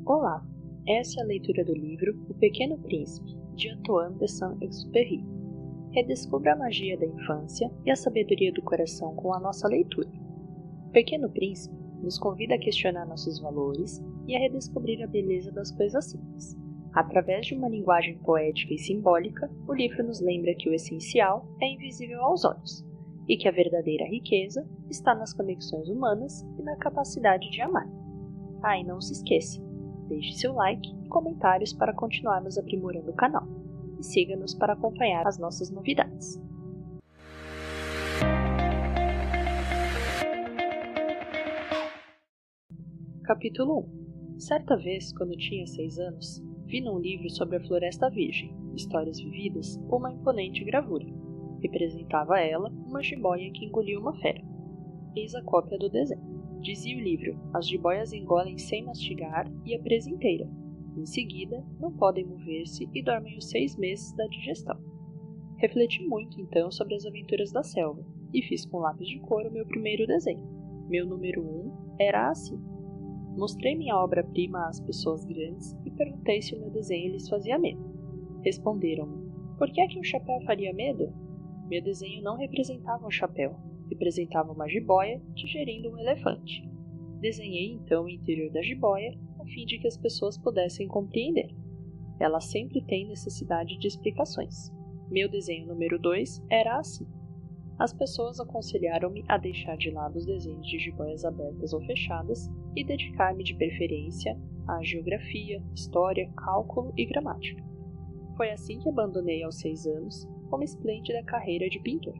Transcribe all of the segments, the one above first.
Olá, essa é a leitura do livro O Pequeno Príncipe, de Antoine de Saint-Exupéry. Redescubra a magia da infância e a sabedoria do coração com a nossa leitura. O Pequeno Príncipe nos convida a questionar nossos valores e a redescobrir a beleza das coisas simples. Através de uma linguagem poética e simbólica, o livro nos lembra que o essencial é invisível aos olhos e que a verdadeira riqueza está nas conexões humanas e na capacidade de amar. E não se esqueça, deixe seu like e comentários para continuarmos aprimorando o canal. E siga-nos para acompanhar as nossas novidades. Capítulo 1. Certa vez, quando tinha 6 anos, vi num livro sobre a Floresta Virgem, Histórias Vividas, uma imponente gravura. Representava ela uma jiboia que engoliu uma fera. Eis a cópia do desenho. Dizia o livro: as jiboias engolem sem mastigar e a presa inteira. Em seguida, não podem mover-se e dormem os 6 meses da digestão. Refleti muito então sobre as aventuras da selva e fiz com lápis de cor o meu primeiro desenho. Meu número 1 era assim. Mostrei minha obra-prima às pessoas grandes e perguntei se o meu desenho lhes fazia medo. Responderam-me: por que é que um chapéu faria medo? Meu desenho não representava um chapéu, representava uma jiboia digerindo um elefante. Desenhei então o interior da jiboia, a fim de que as pessoas pudessem compreender. Ela sempre tem necessidade de explicações. Meu desenho número 2 era assim. As pessoas aconselharam-me a deixar de lado os desenhos de jiboias abertas ou fechadas e dedicar-me de preferência à geografia, história, cálculo e gramática. Foi assim que abandonei aos 6 anos uma esplêndida carreira de pintor.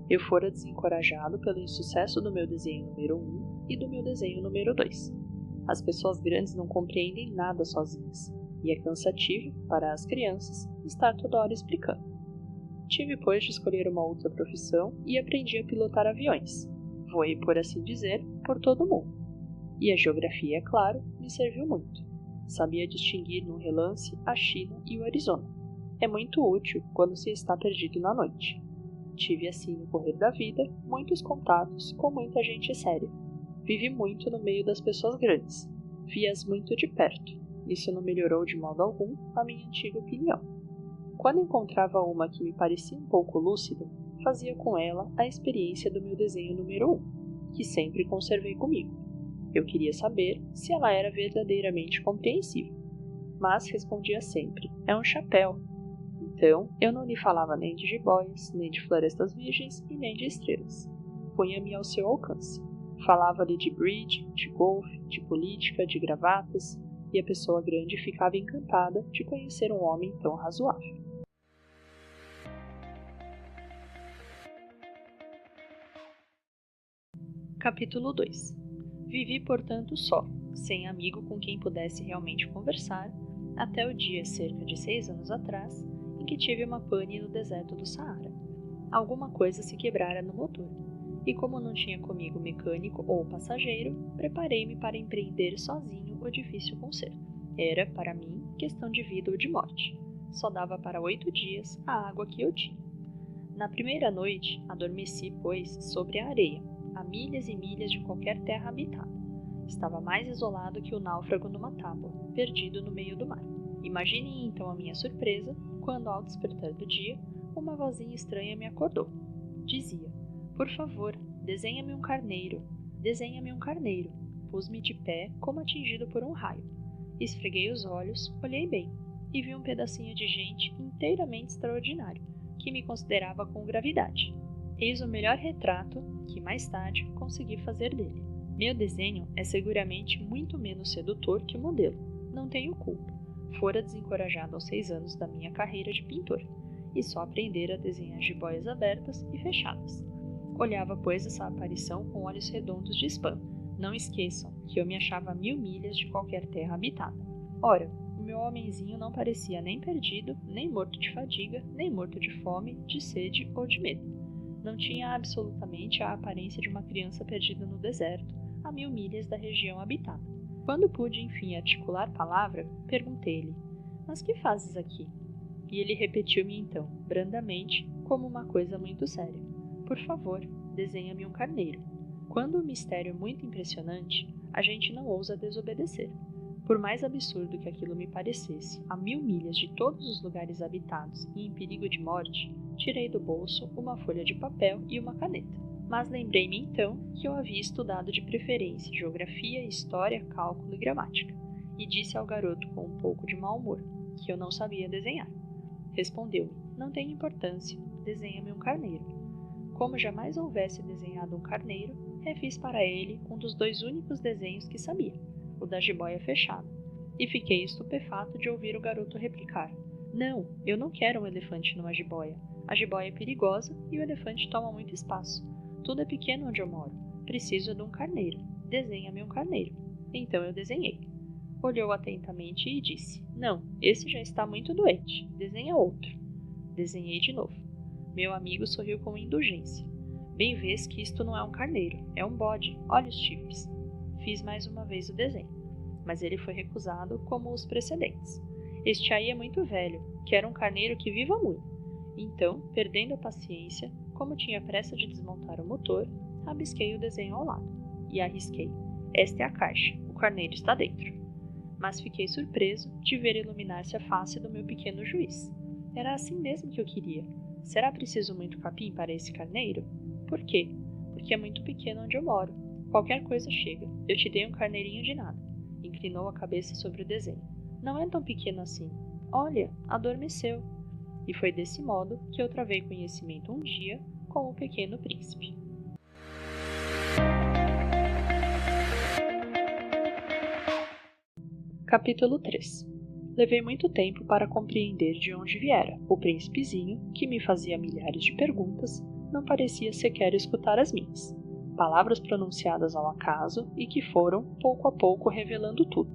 Eu fora desencorajado pelo insucesso do meu desenho número 1 e do meu desenho número 2. As pessoas grandes não compreendem nada sozinhas, e é cansativo, para as crianças, estar toda hora explicando. Tive, pois, de escolher uma outra profissão e aprendi a pilotar aviões. Voei, por assim dizer, por todo o mundo. E a geografia, é claro, me serviu muito. Sabia distinguir num relance a China e o Arizona. É muito útil quando se está perdido na noite. Tive assim, no correr da vida, muitos contatos com muita gente séria. Vivi muito no meio das pessoas grandes. Vi-as muito de perto. Isso não melhorou de modo algum a minha antiga opinião. Quando encontrava uma que me parecia um pouco lúcida, fazia com ela a experiência do meu desenho número 1, que sempre conservei comigo. Eu queria saber se ela era verdadeiramente compreensível. Mas respondia sempre: é um chapéu. Então, eu não lhe falava nem de jiboias, nem de florestas virgens e nem de estrelas. Punha-me ao seu alcance. Falava-lhe de bridge, de golfe, de política, de gravatas, e a pessoa grande ficava encantada de conhecer um homem tão razoável. Capítulo 2. Vivi, portanto, só, sem amigo com quem pudesse realmente conversar, até o dia, cerca de 6 anos atrás, em que tive uma pane no deserto do Saara. Alguma coisa se quebrara no motor, e como não tinha comigo mecânico ou passageiro, preparei-me para empreender sozinho o difícil conserto. Era, para mim, questão de vida ou de morte. Só dava para 8 dias a água que eu tinha. Na primeira noite, adormeci, pois, sobre a areia, a milhas e milhas de qualquer terra habitada. Estava mais isolado que o náufrago numa tábua, perdido no meio do mar. Imaginem então a minha surpresa, quando, ao despertar do dia, uma vozinha estranha me acordou. Dizia: por favor, desenha-me um carneiro, desenha-me um carneiro. Pus-me de pé, como atingido por um raio. Esfreguei os olhos, olhei bem, e vi um pedacinho de gente inteiramente extraordinário, que me considerava com gravidade. Eis o melhor retrato que, mais tarde, consegui fazer dele. Meu desenho é seguramente muito menos sedutor que o modelo. Não tenho culpa. Fora desencorajado aos 6 anos da minha carreira de pintor, e só aprendera a desenhar jiboias abertas e fechadas. Olhava, pois, essa aparição com olhos redondos de espanto. Não esqueçam que eu me achava a 1000 milhas de qualquer terra habitada. Ora, o meu homenzinho não parecia nem perdido, nem morto de fadiga, nem morto de fome, de sede ou de medo. Não tinha absolutamente a aparência de uma criança perdida no deserto, a 1000 milhas da região habitada. Quando pude, enfim, articular palavra, perguntei-lhe: mas que fazes aqui? E ele repetiu-me então, brandamente, como uma coisa muito séria: por favor, desenha-me um carneiro. Quando o mistério é muito impressionante, a gente não ousa desobedecer. Por mais absurdo que aquilo me parecesse, a 1000 milhas de todos os lugares habitados e em perigo de morte, tirei do bolso uma folha de papel e uma caneta. Mas lembrei-me então que eu havia estudado de preferência geografia, história, cálculo e gramática, e disse ao garoto com um pouco de mau humor que eu não sabia desenhar. Respondeu-me: não tem importância, desenha-me um carneiro. Como jamais houvesse desenhado um carneiro, refiz para ele um dos 2 únicos desenhos que sabia, o da jiboia fechada, e fiquei estupefato de ouvir o garoto replicar: não, eu não quero um elefante numa jiboia. A jiboia é perigosa e o elefante toma muito espaço. Tudo é pequeno onde eu moro. Preciso de um carneiro. Desenha-me um carneiro. Então eu desenhei. Olhou atentamente e disse: não, esse já está muito doente. Desenha outro. Desenhei de novo. Meu amigo sorriu com indulgência. Bem vês que isto não é um carneiro, é um bode. Olha os chifres. Fiz mais uma vez o desenho, mas ele foi recusado como os precedentes. Este aí é muito velho, quero um carneiro que viva muito. Então, perdendo a paciência, como tinha pressa de desmontar o motor, rabisquei o desenho ao lado e arrisquei: esta é a caixa, o carneiro está dentro. Mas fiquei surpreso de ver iluminar-se a face do meu pequeno juiz. Era assim mesmo que eu queria. Será preciso muito capim para esse carneiro? Por quê? Porque é muito pequeno onde eu moro. Qualquer coisa chega. Eu te dei um carneirinho de nada. Inclinou a cabeça sobre o desenho. Não é tão pequeno assim. Olha, adormeceu. E foi desse modo que eu travei conhecimento um dia com o Pequeno Príncipe. Capítulo 3. Levei muito tempo para compreender de onde viera. O príncipezinho, que me fazia milhares de perguntas, não parecia sequer escutar as minhas. Palavras pronunciadas ao acaso e que foram, pouco a pouco, revelando tudo.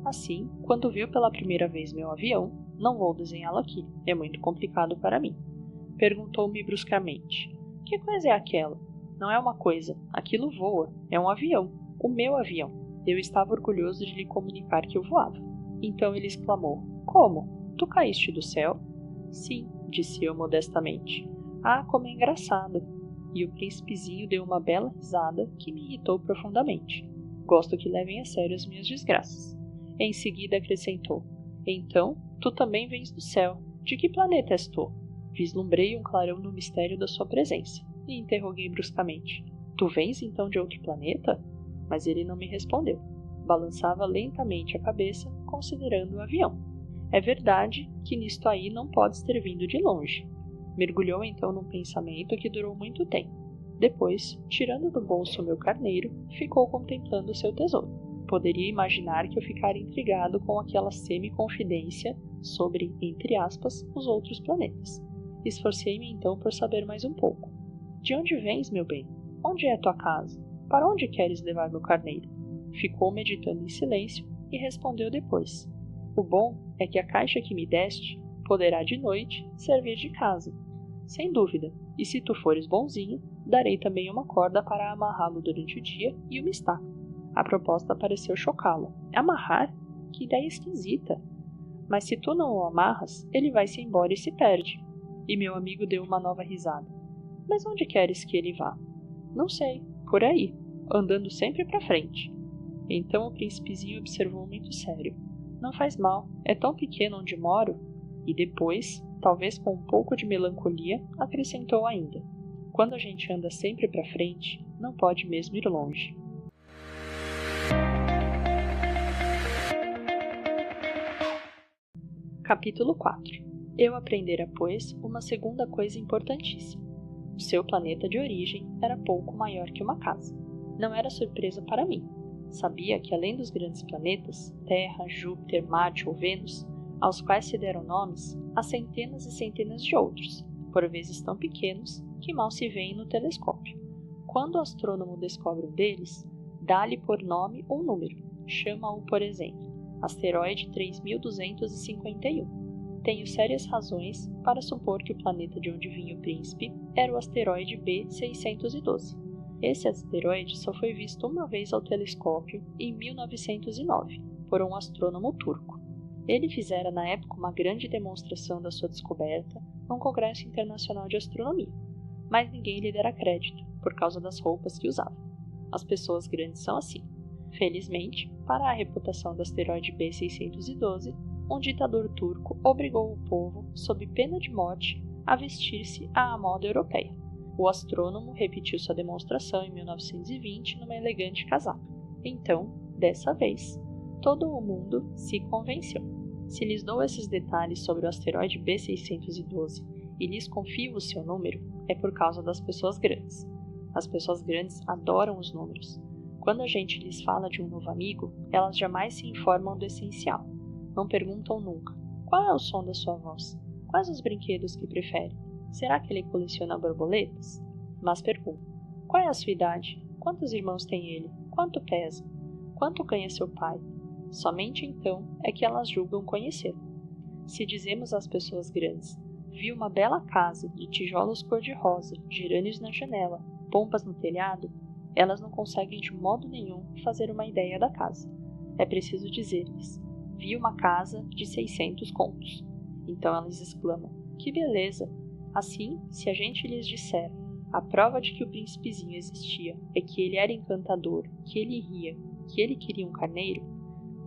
Assim, quando viu pela primeira vez meu avião, não vou desenhá-lo aqui, é muito complicado para mim. Perguntou-me bruscamente: que coisa é aquela? Não é uma coisa, aquilo voa, é um avião, o meu avião. Eu estava orgulhoso de lhe comunicar que eu voava. Então ele exclamou: como? Tu caíste do céu? Sim, disse eu modestamente. Ah, como é engraçado! E o príncipezinho deu uma bela risada que me irritou profundamente. Gosto que levem a sério as minhas desgraças. Em seguida acrescentou: então, tu também vens do céu. De que planeta és tu? Vislumbrei um clarão no mistério da sua presença e interroguei bruscamente: tu vens então de outro planeta? Mas ele não me respondeu. Balançava lentamente a cabeça, considerando o avião. É verdade que nisto aí não podes ter vindo de longe. Mergulhou então num pensamento que durou muito tempo. Depois, tirando do bolso o meu carneiro, ficou contemplando seu tesouro. Poderia imaginar que eu ficara intrigado com aquela semi-confidência sobre, entre aspas, os outros planetas. Esforcei-me então por saber mais um pouco. De onde vens, meu bem? Onde é tua casa? Para onde queres levar meu carneiro? Ficou meditando em silêncio e respondeu depois: o bom é que a caixa que me deste poderá de noite servir de casa. Sem dúvida, e se tu fores bonzinho, darei também uma corda para amarrá-lo durante o dia e uma estaca. A proposta pareceu chocá-lo. Amarrar? Que ideia esquisita! Mas se tu não o amarras, ele vai-se embora e se perde. E meu amigo deu uma nova risada. Mas onde queres que ele vá? Não sei, por aí, andando sempre para frente. Então o príncipezinho observou muito sério. Não faz mal, é tão pequeno onde moro. E depois, talvez com um pouco de melancolia, acrescentou ainda: quando a gente anda sempre para frente, não pode mesmo ir longe. Capítulo 4. Eu aprendera, pois, uma segunda coisa importantíssima. O seu planeta de origem era pouco maior que uma casa. Não era surpresa para mim. Sabia que além dos grandes planetas, Terra, Júpiter, Marte ou Vênus, aos quais se deram nomes, há centenas e centenas de outros, por vezes tão pequenos que mal se veem no telescópio. Quando o astrônomo descobre um deles, dá-lhe por nome um número. Chama-o, por exemplo, asteroide 3251. Tenho sérias razões para supor que o planeta de onde vinha o príncipe era o asteroide B612. Esse asteroide só foi visto uma vez ao telescópio em 1909, por um astrônomo turco. Ele fizera na época uma grande demonstração da sua descoberta num congresso internacional de astronomia, mas ninguém lhe dera crédito por causa das roupas que usava. As pessoas grandes são assim. Felizmente, para a reputação do asteroide B612, um ditador turco obrigou o povo, sob pena de morte, a vestir-se à moda europeia. O astrônomo repetiu sua demonstração em 1920 numa elegante casaca. Então, dessa vez, todo o mundo se convenceu. Se lhes dou esses detalhes sobre o asteroide B612 e lhes confio o seu número, é por causa das pessoas grandes. As pessoas grandes adoram os números. Quando a gente lhes fala de um novo amigo, elas jamais se informam do essencial. Não perguntam nunca: qual é o som da sua voz? Quais os brinquedos que prefere? Será que ele coleciona borboletas? Mas perguntam: qual é a sua idade? Quantos irmãos tem ele? Quanto pesa? Quanto ganha seu pai? Somente então é que elas julgam conhecê-lo. Se dizemos às pessoas grandes: vi uma bela casa de tijolos cor-de-rosa, gerânios na janela, pompas no telhado, elas não conseguem de modo nenhum fazer uma ideia da casa. É preciso dizer-lhes: vi uma casa de 600 contos. Então elas exclamam: que beleza! Assim, se a gente lhes disser: a prova de que o príncipezinho existia é que ele era encantador, que ele ria, que ele queria um carneiro,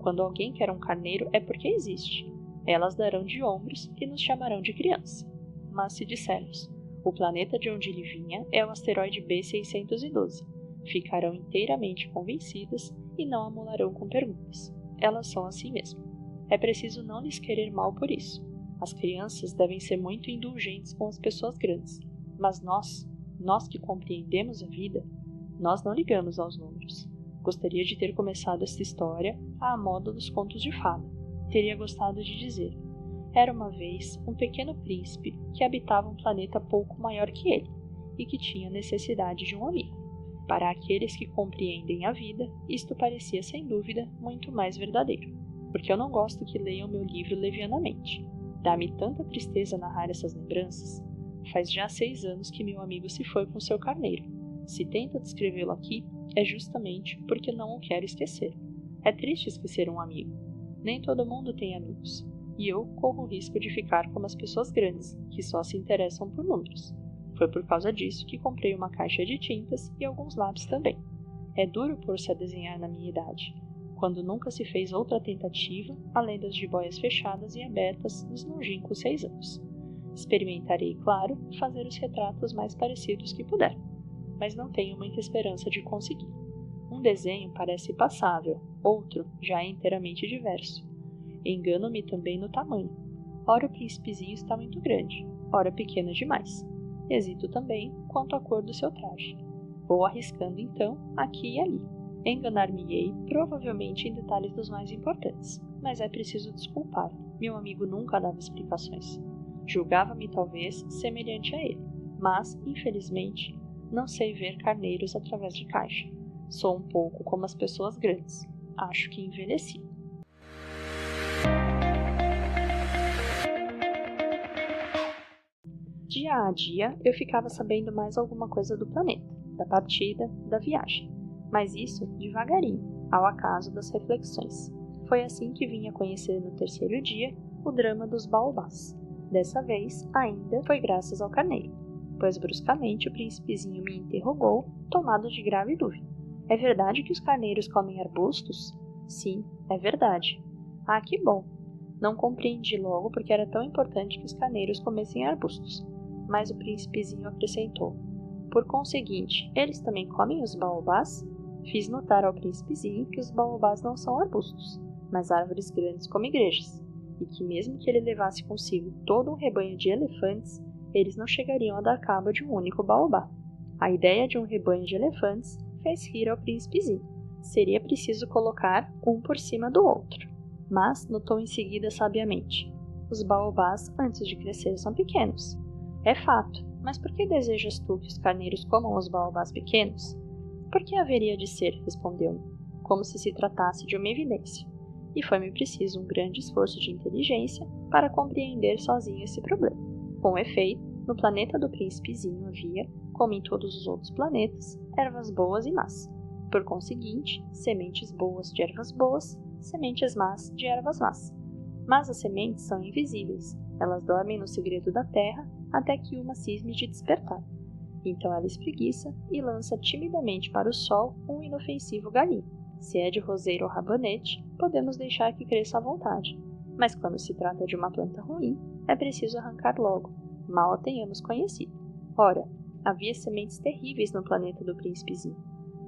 quando alguém quer um carneiro é porque existe. Elas darão de ombros e nos chamarão de criança. Mas se dissermos: o planeta de onde ele vinha é o asteroide B612, ficarão inteiramente convencidas e não amolarão com perguntas. Elas são assim mesmo. É preciso não lhes querer mal por isso. As crianças devem ser muito indulgentes com as pessoas grandes, mas nós que compreendemos a vida, nós não ligamos aos números. Gostaria de ter começado esta história à moda dos contos de fada. Teria gostado de dizer: era uma vez um pequeno príncipe que habitava um planeta pouco maior que ele e que tinha necessidade de um amigo. Para aqueles que compreendem a vida, isto parecia sem dúvida muito mais verdadeiro, porque eu não gosto que leiam meu livro levianamente. Dá-me tanta tristeza narrar essas lembranças. Faz já 6 anos que meu amigo se foi com seu carneiro. Se tento descrevê-lo aqui, é justamente porque não o quero esquecer. É triste esquecer um amigo. Nem todo mundo tem amigos, e eu corro o risco de ficar como as pessoas grandes, que só se interessam por números. Foi por causa disso que comprei uma caixa de tintas e alguns lápis também. É duro pôr-se a desenhar na minha idade, quando nunca se fez outra tentativa, além das jiboias fechadas e abertas nos longínquos 6 anos. Experimentarei, claro, fazer os retratos mais parecidos que puder, mas não tenho muita esperança de conseguir. Um desenho parece passável, outro já é inteiramente diverso. Engano-me também no tamanho. Ora o príncipezinho está muito grande, ora pequeno demais. Hesito também quanto à cor do seu traje. Vou arriscando então, aqui e ali. Enganar-me-ei provavelmente em detalhes dos mais importantes, mas é preciso desculpar. Meu amigo nunca dava explicações. Julgava-me talvez semelhante a ele, mas, infelizmente, não sei ver carneiros através de caixa. Sou um pouco como as pessoas grandes. Acho que envelheci. Dia a dia, eu ficava sabendo mais alguma coisa do planeta, da partida, da viagem. Mas isso devagarinho, ao acaso das reflexões. Foi assim que vim a conhecer no 3º dia o drama dos baobás. Dessa vez, ainda foi graças ao carneiro, pois bruscamente o príncipezinho me interrogou, tomado de grave dúvida. É verdade que os carneiros comem arbustos? Sim, é verdade. Ah, que bom! Não compreendi logo porque era tão importante que os carneiros comessem arbustos. Mas o príncipezinho acrescentou: por conseguinte, eles também comem os baobás? Fiz notar ao príncipezinho que os baobás não são arbustos, mas árvores grandes como igrejas, e que mesmo que ele levasse consigo todo um rebanho de elefantes, eles não chegariam a dar cabo de um único baobá. A ideia de um rebanho de elefantes fez rir ao príncipezinho. Seria preciso colocar um por cima do outro. Mas notou em seguida sabiamente: os baobás, antes de crescer, são pequenos. É fato, mas por que desejas tu que os carneiros comam os baobás pequenos? Por que haveria de ser? Respondeu-me, como se se tratasse de uma evidência. E foi-me preciso um grande esforço de inteligência para compreender sozinho esse problema. Com efeito, no planeta do príncipezinho havia, como em todos os outros planetas, ervas boas e más. Por conseguinte, sementes boas de ervas boas, sementes más de ervas más. Mas as sementes são invisíveis, elas dormem no segredo da terra até que uma cisme de despertar. Então ela espreguiça e lança timidamente para o sol um inofensivo galinho. Se é de roseira ou rabanete, podemos deixar que cresça à vontade. Mas quando se trata de uma planta ruim, é preciso arrancar logo, mal a tenhamos conhecido. Ora, havia sementes terríveis no planeta do príncipezinho.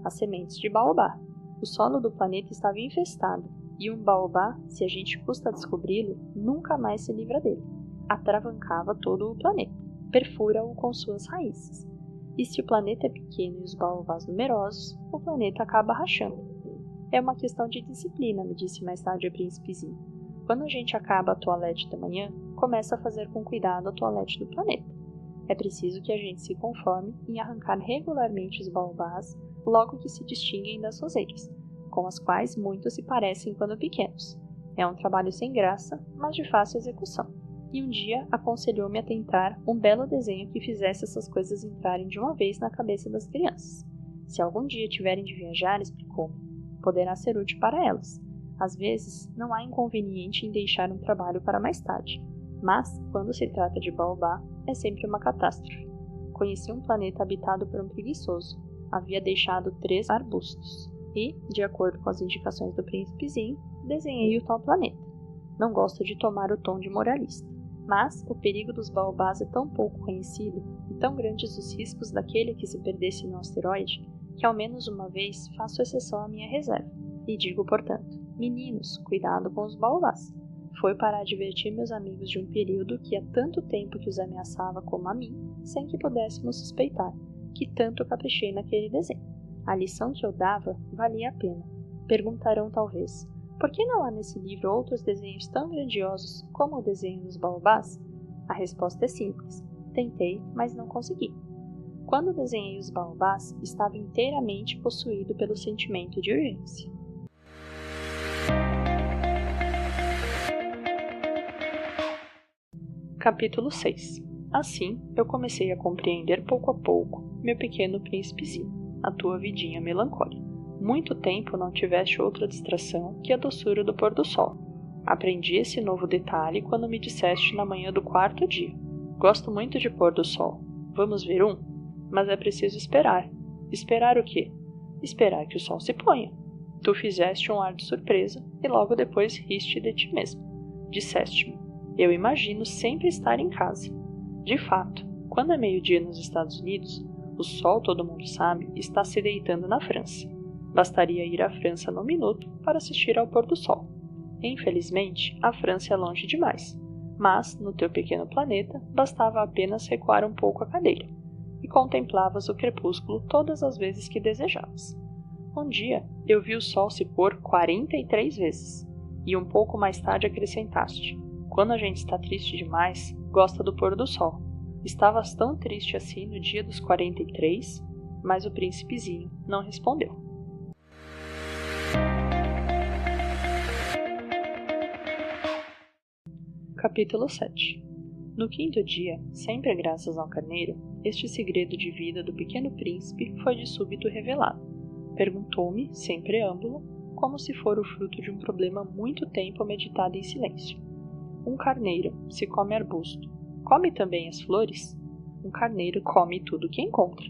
As sementes de baobá. O solo do planeta estava infestado, e um baobá, se a gente custa descobri-lo, nunca mais se livra dele. Atravancava todo o planeta, perfura-o com suas raízes. E se o planeta é pequeno e os baobás numerosos, o planeta acaba rachando. É uma questão de disciplina, me disse mais tarde o príncipezinho. Quando a gente acaba a toalete da manhã, começa a fazer com cuidado a toalete do planeta. É preciso que a gente se conforme em arrancar regularmente os baobás logo que se distinguem das roseiras, com as quais muitos se parecem quando pequenos. É um trabalho sem graça, mas de fácil execução. E um dia aconselhou-me a tentar um belo desenho que fizesse essas coisas entrarem de uma vez na cabeça das crianças. Se algum dia tiverem de viajar, explicou-me, poderá ser útil para elas. Às vezes, não há inconveniente em deixar um trabalho para mais tarde, mas, quando se trata de baobá, é sempre uma catástrofe. Conheci um planeta habitado por um preguiçoso. Havia deixado 3 arbustos e, de acordo com as indicações do príncipezinho, desenhei o tal planeta. Não gosto de tomar o tom de moralista, mas o perigo dos baobás é tão pouco conhecido e tão grandes os riscos daquele que se perdesse no asteroide que ao menos uma vez faço exceção à minha reserva. E digo, portanto, meninos, cuidado com os baobás. Foi para advertir meus amigos de um período que há tanto tempo que os ameaçava como a mim, sem que pudéssemos suspeitar, que tanto caprichei naquele desenho. A lição que eu dava valia a pena. Perguntarão talvez, por que não há nesse livro outros desenhos tão grandiosos como o desenho dos baobás? A resposta é simples. Tentei, mas não consegui. Quando desenhei os baobás, estava inteiramente possuído pelo sentimento de urgência. Capítulo 6. Assim, eu comecei a compreender pouco a pouco, meu pequeno príncipezinho, a tua vidinha melancólica. Muito tempo não tiveste outra distração que a doçura do pôr do sol. Aprendi esse novo detalhe quando me disseste na manhã do 4º dia. Gosto muito de pôr do sol. Vamos ver um? Mas é preciso esperar. Esperar o quê? Esperar que o sol se ponha. Tu fizeste um ar de surpresa e logo depois riste de ti mesmo. Disseste-me, eu imagino sempre estar em casa. De fato, quando é meio-dia nos Estados Unidos, o sol, todo mundo sabe, está se deitando na França. Bastaria ir à França num minuto para assistir ao pôr do sol. Infelizmente, a França é longe demais, mas, no teu pequeno planeta, bastava apenas recuar um pouco a cadeira, e contemplavas o crepúsculo todas as vezes que desejavas. Um dia, eu vi o sol se pôr 43 vezes, e um pouco mais tarde acrescentaste, quando a gente está triste demais, gosta do pôr do sol. Estavas tão triste assim no dia dos 43, mas o príncipezinho não respondeu. Capítulo 7. No 5º dia, sempre graças ao carneiro, este segredo de vida do pequeno príncipe foi de súbito revelado. Perguntou-me, sem preâmbulo, como se fora o fruto de um problema muito tempo meditado em silêncio. Um carneiro, se come arbusto, come também as flores? Um carneiro come tudo o que encontra.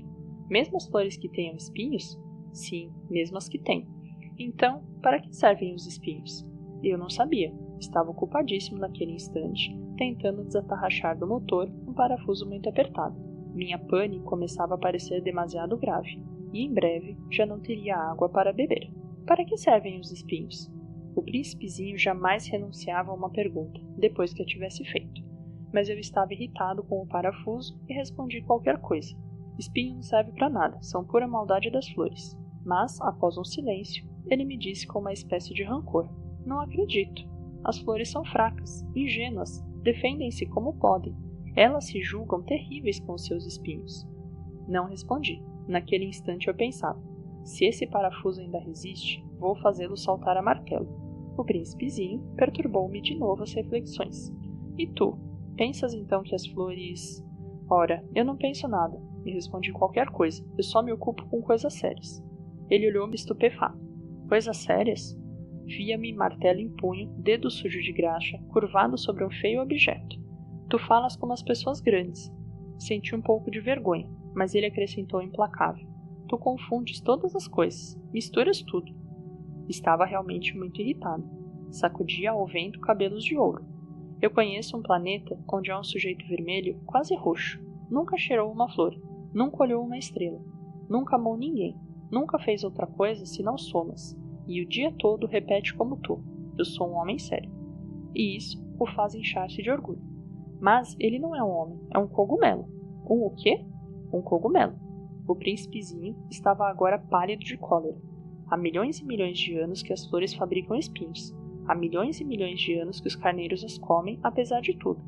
Mesmo as flores que tenham espinhos? Sim, mesmo as que têm. Então, para que servem os espinhos? Eu não sabia. Estava ocupadíssimo naquele instante, tentando desatarrachar do motor um parafuso muito apertado. Minha pane começava a parecer demasiado grave, e em breve já não teria água para beber. Para que servem os espinhos? O príncipezinho jamais renunciava a uma pergunta, depois que a tivesse feito. Mas eu estava irritado com o parafuso e respondi qualquer coisa. Espinho não serve para nada, são pura maldade das flores. Mas, após um silêncio, ele me disse com uma espécie de rancor. Não acredito. As flores são fracas, ingênuas, defendem-se como podem. Elas se julgam terríveis com os seus espinhos. Não respondi. Naquele instante eu pensava, se esse parafuso ainda resiste, vou fazê-lo saltar a martelo. O príncipezinho perturbou-me de novo as reflexões. E tu, pensas então que as flores... Ora, eu não penso nada, e respondi qualquer coisa, eu só me ocupo com coisas sérias. Ele olhou-me estupefato. Coisas sérias? Via-me martelo em punho, dedo sujo de graxa, curvado sobre um feio objeto. Tu falas como as pessoas grandes. Senti um pouco de vergonha, mas ele acrescentou implacável. Tu confundes todas as coisas, misturas tudo. Estava realmente muito irritado. Sacudia ao vento cabelos de ouro. Eu conheço um planeta onde há um sujeito vermelho quase roxo. Nunca cheirou uma flor. Nunca olhou uma estrela. Nunca amou ninguém. Nunca fez outra coisa senão somas. E o dia todo repete como tu. Eu sou um homem sério. E isso o faz inchar-se de orgulho. Mas ele não é um homem, é um cogumelo. Um o quê? Um cogumelo. O príncipezinho estava agora pálido de cólera. Há milhões e milhões de anos que as flores fabricam espinhos. Há milhões e milhões de anos que os carneiros as comem, apesar de tudo.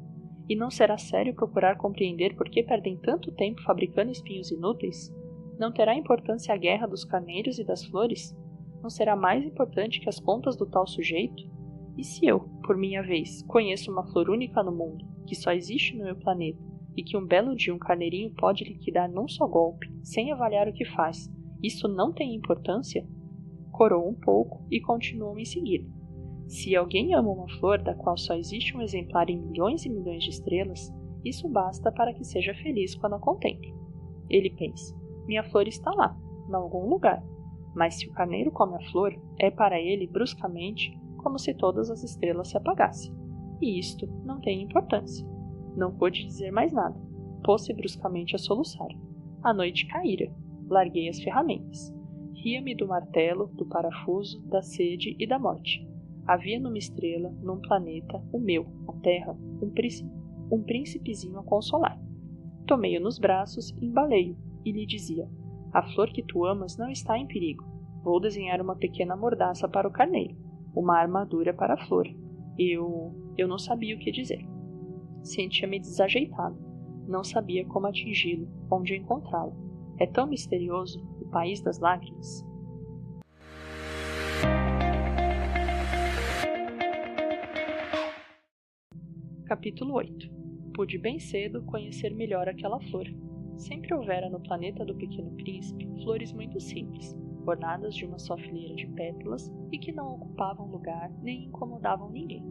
E não será sério procurar compreender por que perdem tanto tempo fabricando espinhos inúteis? Não terá importância a guerra dos carneiros e das flores? Não será mais importante que as contas do tal sujeito? E se eu, por minha vez, conheço uma flor única no mundo, que só existe no meu planeta, e que um belo dia um carneirinho pode liquidar num só golpe, sem avaliar o que faz, isso não tem importância? Corou um pouco e continuou em seguida. Se alguém ama uma flor da qual só existe um exemplar em milhões e milhões de estrelas, isso basta para que seja feliz quando a contemple. Ele pensa, minha flor está lá, em algum lugar, mas se o carneiro come a flor, é para ele, bruscamente, como se todas as estrelas se apagassem. E isto não tem importância. Não pôde dizer mais nada. Pôs-se bruscamente a soluçar. A noite caíra. Larguei as ferramentas. Ria-me do martelo, do parafuso, da sede e da morte. Havia numa estrela, num planeta, o meu, a Terra, um príncipezinho a consolar. Tomei-o nos braços, embalei-o, e lhe dizia, a flor que tu amas não está em perigo. Vou desenhar uma pequena mordaça para o carneiro, uma armadura para a flor. Eu não sabia o que dizer. Sentia-me desajeitado. Não sabia como atingi-lo, onde encontrá-lo. É tão misterioso o país das lágrimas. Capítulo 8. Pude bem cedo conhecer melhor aquela flor. Sempre houvera no planeta do Pequeno Príncipe flores muito simples, ornadas de uma só fileira de pétalas e que não ocupavam lugar nem incomodavam ninguém.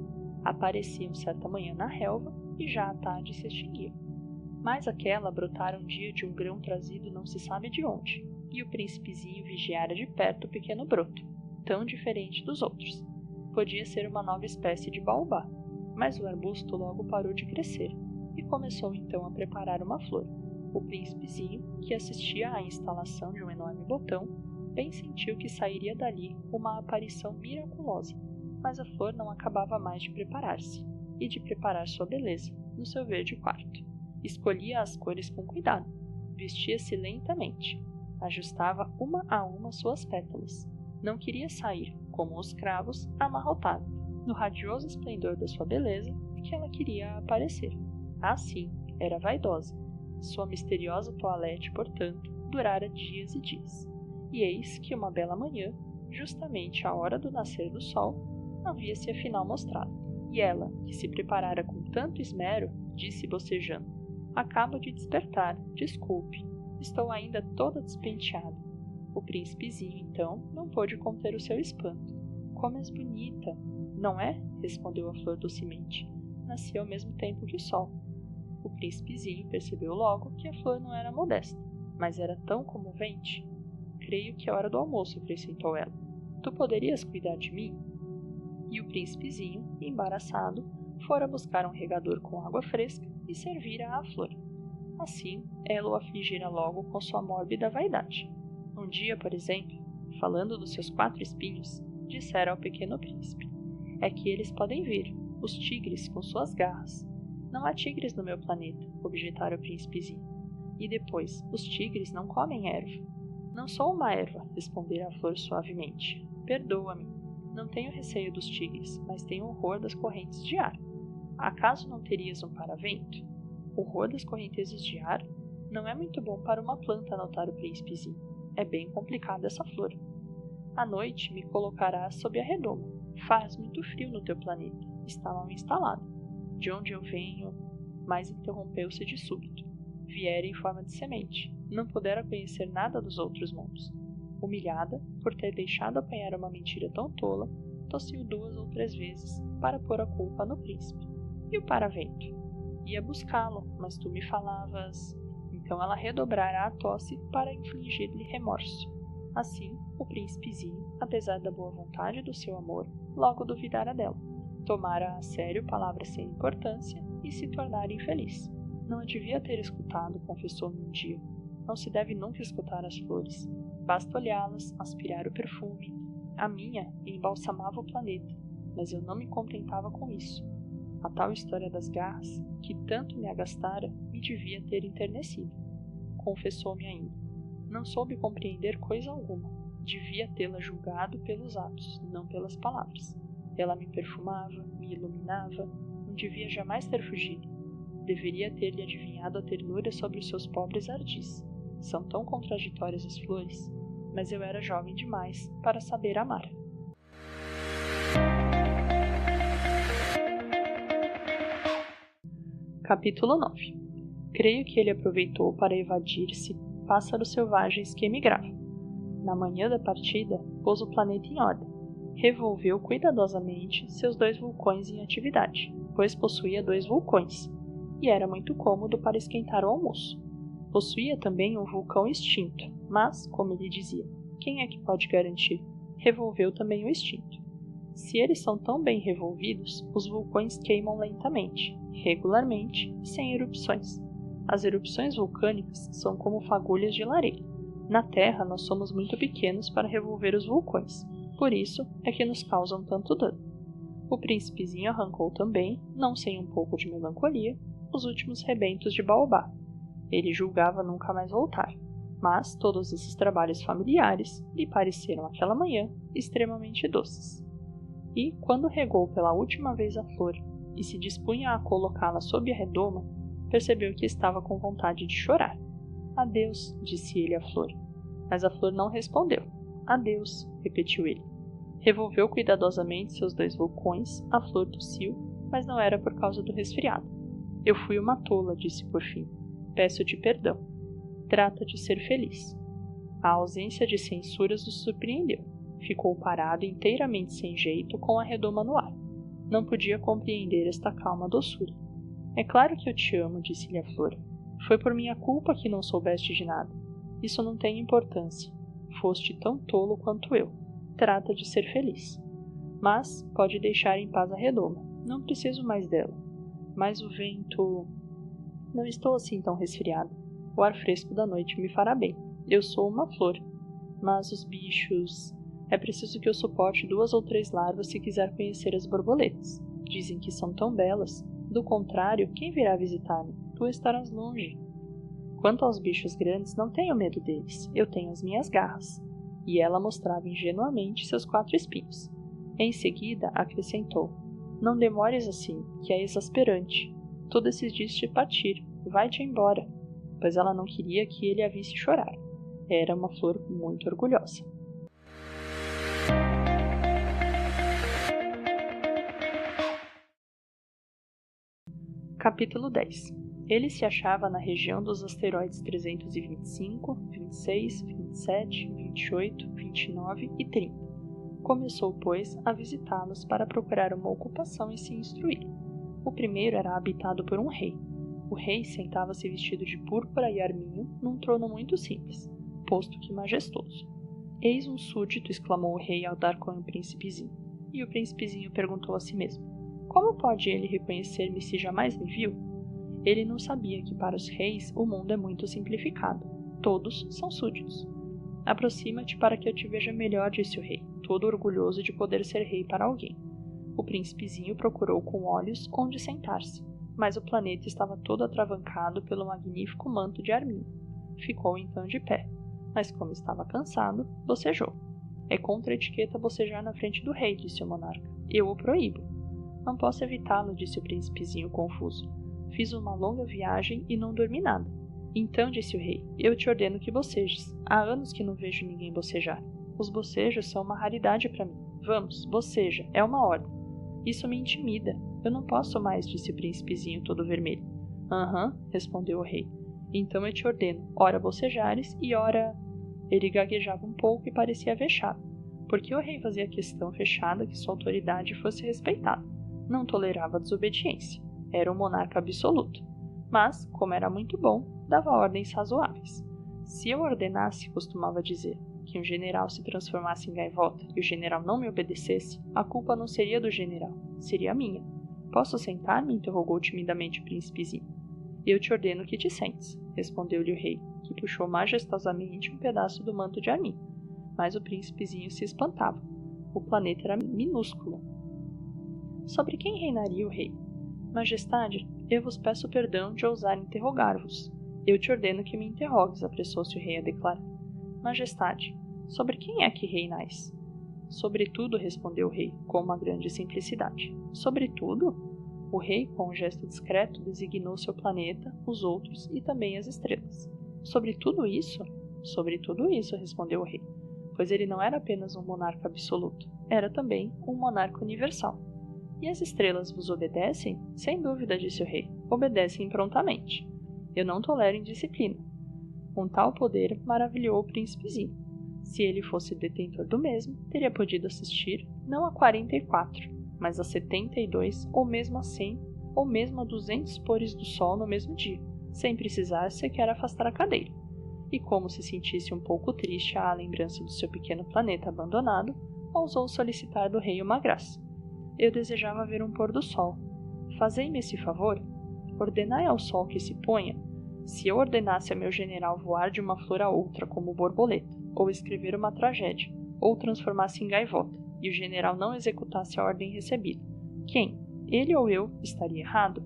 Apareciam certa manhã na relva e já à tarde se extinguiam. Mas aquela brotara um dia de um grão trazido não se sabe de onde, e o príncipezinho vigiara de perto o pequeno broto, tão diferente dos outros. Podia ser uma nova espécie de baobá, mas o arbusto logo parou de crescer, e começou então a preparar uma flor. O príncipezinho, que assistia à instalação de um enorme botão, bem sentiu que sairia dali uma aparição miraculosa, mas a flor não acabava mais de preparar-se, e de preparar sua beleza, no seu verde quarto. Escolhia as cores com cuidado, vestia-se lentamente, ajustava uma a uma suas pétalas. Não queria sair, como os cravos, amarrotada, no radioso esplendor da sua beleza, que ela queria aparecer. Assim, era vaidosa. Sua misteriosa toilette, portanto, durara dias e dias. E eis que uma bela manhã, justamente à hora do nascer do sol, havia-se afinal mostrado. E ela, que se preparara com tanto esmero, disse bocejando, acabo de despertar, desculpe, estou ainda toda despenteada. O príncipezinho, então, não pôde conter o seu espanto. Como és bonita, não é? Respondeu a flor docemente. Nasci ao mesmo tempo que o sol. O príncipezinho percebeu logo que a flor não era modesta, mas era tão comovente. Creio que é hora do almoço, acrescentou ela. Tu poderias cuidar de mim? E o príncipezinho, embaraçado, fora buscar um regador com água fresca e servira à flor. Assim, ela o afligira logo com sua mórbida vaidade. Um dia, por exemplo, falando dos seus 4 espinhos, dissera ao pequeno príncipe, é que eles podem vir, os tigres com suas garras. Não há tigres no meu planeta, objetara o príncipezinho. E depois, os tigres não comem erva. Não sou uma erva, respondera a flor suavemente. Perdoa-me. Não tenho receio dos tigres, mas tenho horror das correntes de ar. Acaso não terias um paravento? Horror das correntezas de ar? Não é muito bom para uma planta, notara o príncipezinho. É bem complicada essa flor. À noite me colocarás sob a redoma. Faz muito frio no teu planeta. Está mal instalado. De onde eu venho, mas interrompeu-se de súbito. Viera em forma de semente. Não pudera conhecer nada dos outros mundos. Humilhada por ter deixado apanhar uma mentira tão tola, tossiu 2 ou 3 vezes para pôr a culpa no príncipe. E o paravento? Ia buscá-lo, mas tu me falavas. Então ela redobrara a tosse para infligir-lhe remorso. Assim, o príncipezinho, apesar da boa vontade do seu amor, logo duvidara dela, tomara a sério palavras sem importância e se tornara infeliz. Não a devia ter escutado, confessou-me um dia. Não se deve nunca escutar as flores. Basta olhá-las, aspirar o perfume. A minha embalsamava o planeta, mas eu não me contentava com isso. A tal história das garras, que tanto me agastara, me devia ter enternecido. Confessou-me ainda. Não soube compreender coisa alguma. Devia tê-la julgado pelos atos, não pelas palavras. Ela me perfumava, me iluminava, não devia jamais ter fugido. Deveria ter-lhe adivinhado a ternura sobre os seus pobres ardis. São tão contraditórias as flores, mas eu era jovem demais para saber amar. Capítulo 9. Creio que ele aproveitou para evadir-se pássaros selvagens que emigravam. Na manhã da partida, pôs o planeta em ordem. Revolveu cuidadosamente seus 2 vulcões em atividade, pois possuía 2 vulcões, e era muito cômodo para esquentar o almoço. Possuía também um vulcão extinto, mas, como ele dizia, quem é que pode garantir? Revolveu também o extinto. Se eles são tão bem revolvidos, os vulcões queimam lentamente, regularmente e sem erupções. As erupções vulcânicas são como fagulhas de lareira. Na Terra, nós somos muito pequenos para revolver os vulcões, por isso é que nos causam tanto dano. O príncipezinho arrancou também, não sem um pouco de melancolia, os últimos rebentos de baobá. Ele julgava nunca mais voltar, mas todos esses trabalhos familiares lhe pareceram aquela manhã extremamente doces. E, quando regou pela última vez a flor e se dispunha a colocá-la sob a redoma, percebeu que estava com vontade de chorar. Adeus, disse ele à flor. Mas a flor não respondeu. Adeus, repetiu ele. Revolveu cuidadosamente seus 2 vulcões, a flor tossiu, mas não era por causa do resfriado. Eu fui uma tola, disse por fim. Peço-te perdão. Trata de ser feliz. A ausência de censuras o surpreendeu. Ficou parado inteiramente sem jeito, com a redoma no ar. Não podia compreender esta calma doçura. É claro que eu te amo, disse-lhe a flor. Foi por minha culpa que não soubeste de nada. Isso não tem importância. Foste tão tolo quanto eu. Trata de ser feliz. Mas pode deixar em paz a redoma. Não preciso mais dela. Mas o vento... Não estou assim tão resfriado. O ar fresco da noite me fará bem. Eu sou uma flor. Mas os bichos... É preciso que eu suporte 2 ou 3 larvas se quiser conhecer as borboletas. Dizem que são tão belas. Do contrário, quem virá visitar-me? Tu estarás longe. Quanto aos bichos grandes, não tenho medo deles. Eu tenho as minhas garras. E ela mostrava ingenuamente seus 4 espinhos. Em seguida, acrescentou. Não demores assim, que é exasperante. Tu decidiste partir. Vai-te embora. Pois ela não queria que ele a visse chorar. Era uma flor muito orgulhosa. Capítulo 10. Ele se achava na região dos asteroides 325, 26, 27, 28, 29 e 30. Começou, pois, a visitá-los para procurar uma ocupação e se instruir. O primeiro era habitado por um rei. O rei sentava-se vestido de púrpura e arminho num trono muito simples, posto que majestoso. Eis um súdito, exclamou o rei ao dar com o príncipezinho. E o príncipezinho perguntou a si mesmo: como pode ele reconhecer-me se jamais me viu? Ele não sabia que para os reis o mundo é muito simplificado. Todos são súditos. Aproxima-te para que eu te veja melhor, disse o rei, todo orgulhoso de poder ser rei para alguém. O príncipezinho procurou com olhos onde sentar-se, mas o planeta estava todo atravancado pelo magnífico manto de arminho. Ficou então de pé, mas como estava cansado, bocejou. É contra a etiqueta bocejar na frente do rei, disse o monarca. Eu o proíbo. Não posso evitá-lo, disse o príncipezinho confuso. Fiz uma longa viagem e não dormi nada. Então, disse o rei, eu te ordeno que bocejes. Há anos que não vejo ninguém bocejar. Os bocejos são uma raridade para mim. Vamos, boceja, é uma ordem. Isso me intimida. Eu não posso mais, disse o príncipezinho todo vermelho. Aham, respondeu o rei. Então eu te ordeno, ora bocejares e ora... Ele gaguejava um pouco e parecia vexado, porque o rei fazia questão fechada que sua autoridade fosse respeitada. Não tolerava desobediência. Era um monarca absoluto. Mas, como era muito bom, dava ordens razoáveis. Se eu ordenasse, costumava dizer, que um general se transformasse em gaivota e o general não me obedecesse, a culpa não seria do general, seria minha. Posso sentar-me? Interrogou timidamente o príncipezinho. Eu te ordeno que te sentes, respondeu-lhe o rei, que puxou majestosamente um pedaço do manto de Armin. Mas o príncipezinho se espantava. O planeta era minúsculo. Sobre quem reinaria o rei? Majestade, eu vos peço perdão de ousar interrogar-vos. Eu te ordeno que me interrogues, apressou-se o rei a declarar. Majestade, sobre quem é que reinais? Sobretudo, respondeu o rei, com uma grande simplicidade. Sobretudo? O rei, com um gesto discreto, designou seu planeta, os outros e também as estrelas. Sobre tudo isso? Sobre tudo isso, respondeu o rei, pois ele não era apenas um monarca absoluto, era também um monarca universal. E as estrelas vos obedecem? Sem dúvida, disse o rei, obedecem prontamente. Eu não tolero indisciplina. Um tal poder maravilhou o príncipezinho. Se ele fosse detentor do mesmo, teria podido assistir não a 44, mas a 72, ou mesmo a 100, ou mesmo a 200 pores do sol no mesmo dia, sem precisar sequer afastar a cadeira. E como se sentisse um pouco triste à lembrança do seu pequeno planeta abandonado, ousou solicitar do rei uma graça. Eu desejava ver um pôr do sol. Fazei-me esse favor. Ordenai ao sol que se ponha. Se eu ordenasse a meu general voar de uma flor a outra como borboleta, ou escrever uma tragédia, ou transformasse em gaivota, e o general não executasse a ordem recebida, quem, ele ou eu, estaria errado?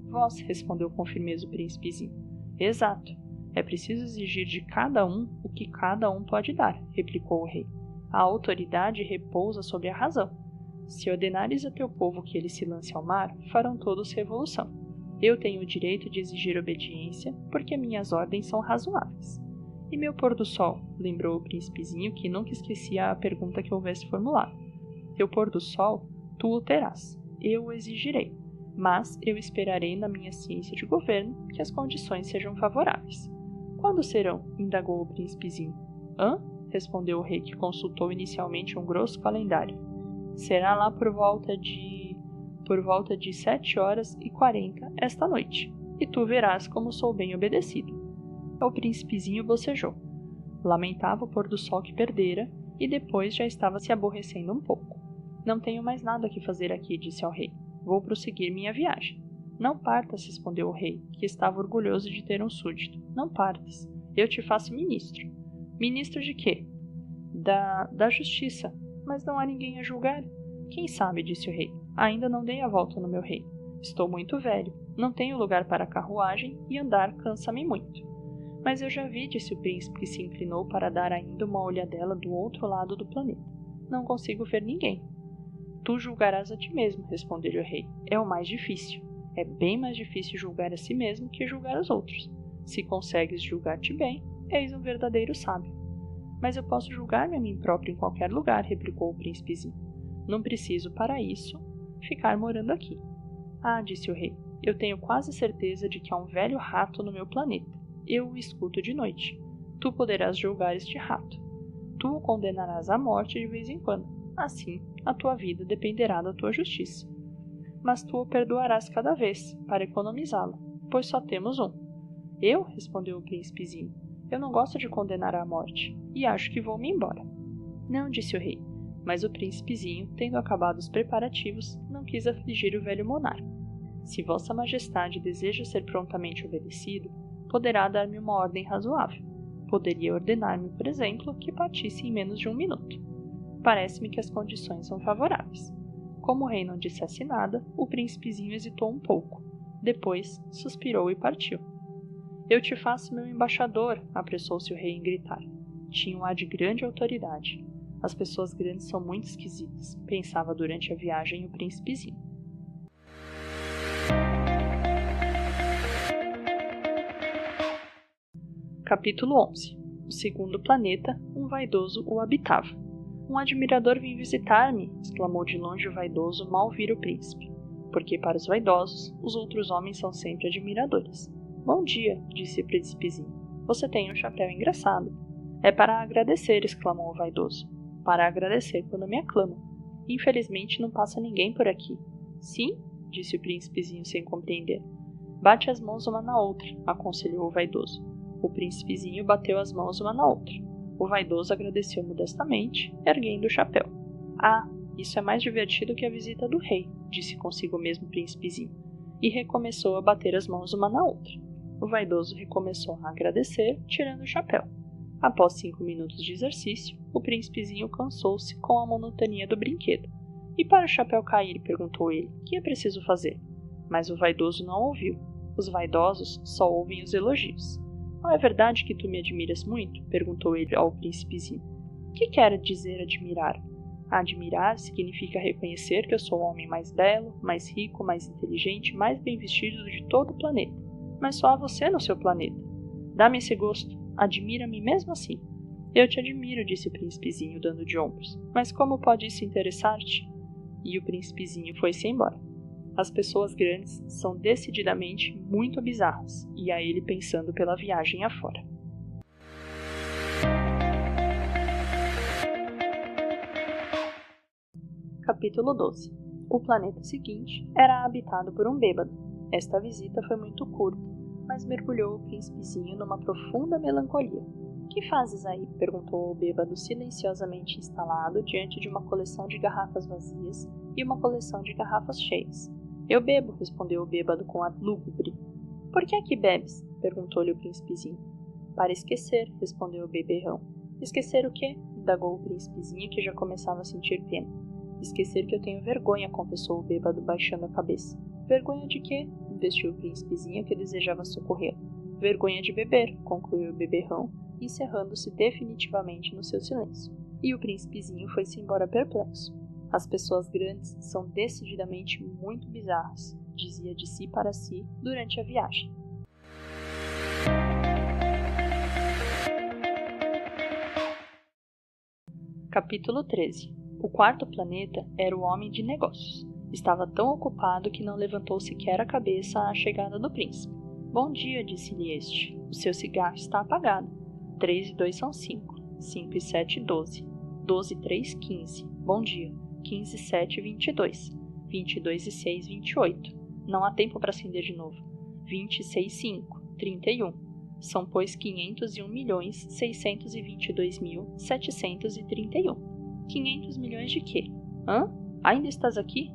Vós, respondeu com firmeza o príncipezinho. Exato. É preciso exigir de cada um o que cada um pode dar, replicou o rei. A autoridade repousa sobre a razão. Se ordenares a teu povo que ele se lance ao mar, farão todos revolução. Eu tenho o direito de exigir obediência, porque minhas ordens são razoáveis. E meu pôr do sol? Lembrou o príncipezinho, que nunca esquecia a pergunta que houvesse formulado. Teu pôr do sol, tu o terás. Eu o exigirei. Mas eu esperarei na minha ciência de governo que as condições sejam favoráveis. Quando serão? Indagou o príncipezinho. Hã? Respondeu o rei, que consultou inicialmente um grosso calendário. Será lá por volta de 7h40 esta noite, e tu verás como sou bem obedecido. O príncipezinho bocejou. Lamentava o pôr do sol que perdera, e depois já estava se aborrecendo um pouco. Não tenho mais nada que fazer aqui, disse ao rei. Vou prosseguir minha viagem. Não partas, respondeu o rei, que estava orgulhoso de ter um súdito. Não partas. Eu te faço ministro. Ministro de quê? Da justiça. Mas não há ninguém a julgar. Quem sabe, disse o rei. Ainda não dei a volta no meu reino. Estou muito velho. Não tenho lugar para a carruagem e andar cansa-me muito. Mas eu já vi, disse o príncipe, que se inclinou para dar ainda uma olhadela do outro lado do planeta. Não consigo ver ninguém. Tu julgarás a ti mesmo, respondeu-lhe o rei. É o mais difícil. É bem mais difícil julgar a si mesmo que julgar os outros. Se consegues julgar-te bem, és um verdadeiro sábio. Mas eu posso julgar-me a mim próprio em qualquer lugar, replicou o príncipezinho. Não preciso, para isso, ficar morando aqui. Ah, disse o rei, eu tenho quase certeza de que há um velho rato no meu planeta. Eu o escuto de noite. Tu poderás julgar este rato. Tu o condenarás à morte de vez em quando. Assim, a tua vida dependerá da tua justiça. Mas tu o perdoarás cada vez, para economizá-la, pois só temos um. Eu? Respondeu o príncipezinho. Eu não gosto de condenar à morte, e acho que vou-me embora. Não, disse o rei, mas o príncipezinho, tendo acabado os preparativos, não quis afligir o velho monarca. Se vossa majestade deseja ser prontamente obedecido, poderá dar-me uma ordem razoável. Poderia ordenar-me, por exemplo, que partisse em menos de 1 minuto. Parece-me que as condições são favoráveis. Como o rei não dissesse nada, o príncipezinho hesitou um pouco. Depois, suspirou e partiu. Eu te faço meu embaixador, apressou-se o rei em gritar. Tinha um ar de grande autoridade. As pessoas grandes são muito esquisitas, pensava durante a viagem o príncipezinho. Capítulo 11. O segundo planeta, um vaidoso o habitava. Um admirador vem visitar-me, exclamou de longe o vaidoso, mal vira o príncipe, porque para os vaidosos, os outros homens são sempre admiradores. Bom dia, disse o príncipezinho. Você tem um chapéu engraçado. É para agradecer, exclamou o vaidoso. Para agradecer quando me aclamam. Infelizmente não passa ninguém por aqui. Sim? Disse o príncipezinho sem compreender. Bate as mãos uma na outra, aconselhou o vaidoso. O príncipezinho bateu as mãos uma na outra. O vaidoso agradeceu modestamente, erguendo o chapéu. Ah, isso é mais divertido que a visita do rei, disse consigo mesmo o príncipezinho, e recomeçou a bater as mãos uma na outra. O vaidoso recomeçou a agradecer, tirando o chapéu. Após 5 minutos de exercício, o príncipezinho cansou-se com a monotonia do brinquedo. E para o chapéu cair, perguntou ele, que é preciso fazer? Mas o vaidoso não ouviu. Os vaidosos só ouvem os elogios. Não é verdade que tu me admiras muito? Perguntou ele ao príncipezinho. Que quer dizer admirar? Admirar significa reconhecer que eu sou o homem mais belo, mais rico, mais inteligente, mais bem vestido de todo o planeta. Mas só há você no seu planeta. Dá-me esse gosto. Admira-me mesmo assim. Eu te admiro, disse o príncipezinho, dando de ombros. Mas como pode isso interessar-te? E o príncipezinho foi-se embora. As pessoas grandes são decididamente muito bizarras, e a ele pensando pela viagem afora. Capítulo 12. O planeta seguinte era habitado por um bêbado. Esta visita foi muito curta, mas mergulhou o príncipezinho numa profunda melancolia. Que fazes aí? Perguntou o bêbado silenciosamente instalado diante de uma coleção de garrafas vazias e uma coleção de garrafas cheias. Eu bebo, respondeu o bêbado com ar lúgubre. Por que é que bebes? Perguntou-lhe o príncipezinho. Para esquecer, respondeu o beberrão. Esquecer o quê? Indagou o príncipezinho, que já começava a sentir pena. Esquecer que eu tenho vergonha, confessou o bêbado, baixando a cabeça. Vergonha de quê? Investiu o príncipezinho, que desejava socorrê-lo. Vergonha de beber, concluiu o beberrão, encerrando-se definitivamente no seu silêncio. E o príncipezinho foi-se embora perplexo. As pessoas grandes são decididamente muito bizarras, dizia de si para si durante a viagem. Capítulo 13. O quarto planeta era o homem de negócios. Estava tão ocupado que não levantou sequer a cabeça à chegada do príncipe. Bom dia, disse-lhe este. O seu cigarro está apagado. 3 e 2 são 5. 5 e 7, 12. 12 e 3, 15. Bom dia. 15 e 7, 22. 22 e 6, 28. Não há tempo para acender de novo. 26, 5. 31. São, pois, 501.622.731. 500 milhões de quê? Hã? Ainda estás aqui?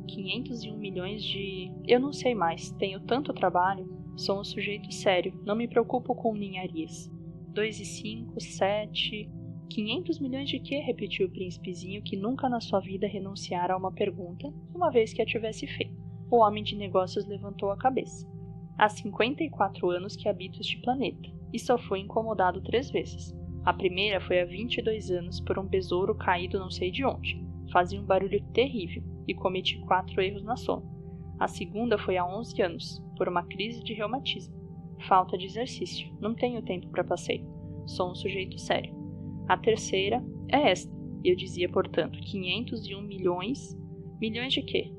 501 milhões de... Eu não sei mais. Tenho tanto trabalho. Sou um sujeito sério. Não me preocupo com ninharias. 2 e 5, 7... 500 milhões de quê? Repetiu o príncipezinho, que nunca na sua vida renunciara a uma pergunta, uma vez que a tivesse feito. O homem de negócios levantou a cabeça. Há 54 anos que habito este planeta, e só fui incomodado 3 vezes. A primeira foi há 22 anos por um besouro caído não sei de onde. Fazia um barulho terrível, e cometi 4 erros na soma. A segunda foi há 11 anos, por uma crise de reumatismo. Falta de exercício, não tenho tempo para passeio. Sou um sujeito sério. A terceira é esta. Eu dizia, portanto, 501 milhões... Milhões de quê?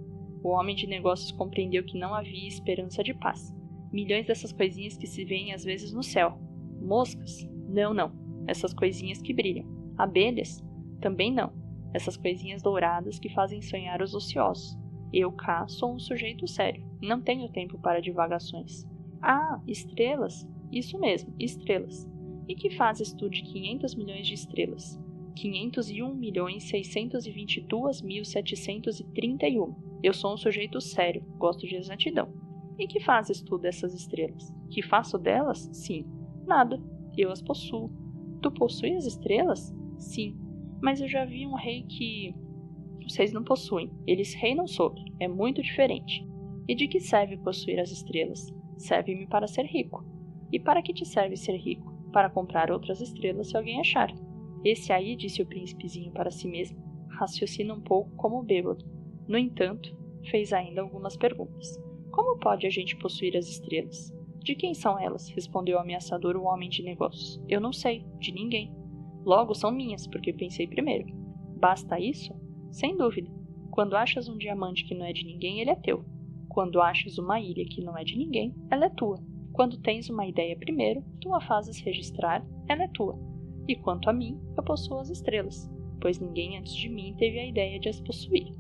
O homem de negócios compreendeu que não havia esperança de paz. Milhões dessas coisinhas que se veem às vezes no céu. Moscas? Não, não. Essas coisinhas que brilham. Abelhas? Também não. Essas coisinhas douradas que fazem sonhar os ociosos. Eu cá sou um sujeito sério. Não tenho tempo para divagações. Ah, estrelas? Isso mesmo, estrelas. E que fazes tu de 500 milhões de estrelas? 501.622.731. Eu sou um sujeito sério, gosto de exatidão. E que fazes tu dessas estrelas? Que faço delas? Sim. Nada. Eu as possuo. Tu possuis as estrelas? Sim. Mas eu já vi um rei que... Vocês não possuem. Eles reinam sobre. É muito diferente. E de que serve possuir as estrelas? Serve-me para ser rico. E para que te serve ser rico? Para comprar outras estrelas se alguém achar. Esse aí, disse o príncipezinho para si mesmo, raciocina um pouco como o bêbado. No entanto, fez ainda algumas perguntas. Como pode a gente possuir as estrelas? De quem são elas? Respondeu ameaçador o homem de negócios. Eu não sei, de ninguém. Logo são minhas, porque pensei primeiro. Basta isso? Sem dúvida. Quando achas um diamante que não é de ninguém, ele é teu. Quando achas uma ilha que não é de ninguém, ela é tua. Quando tens uma ideia primeiro, tu a fazes registrar, ela é tua. E quanto a mim, eu possuo as estrelas, pois ninguém antes de mim teve a ideia de as possuir.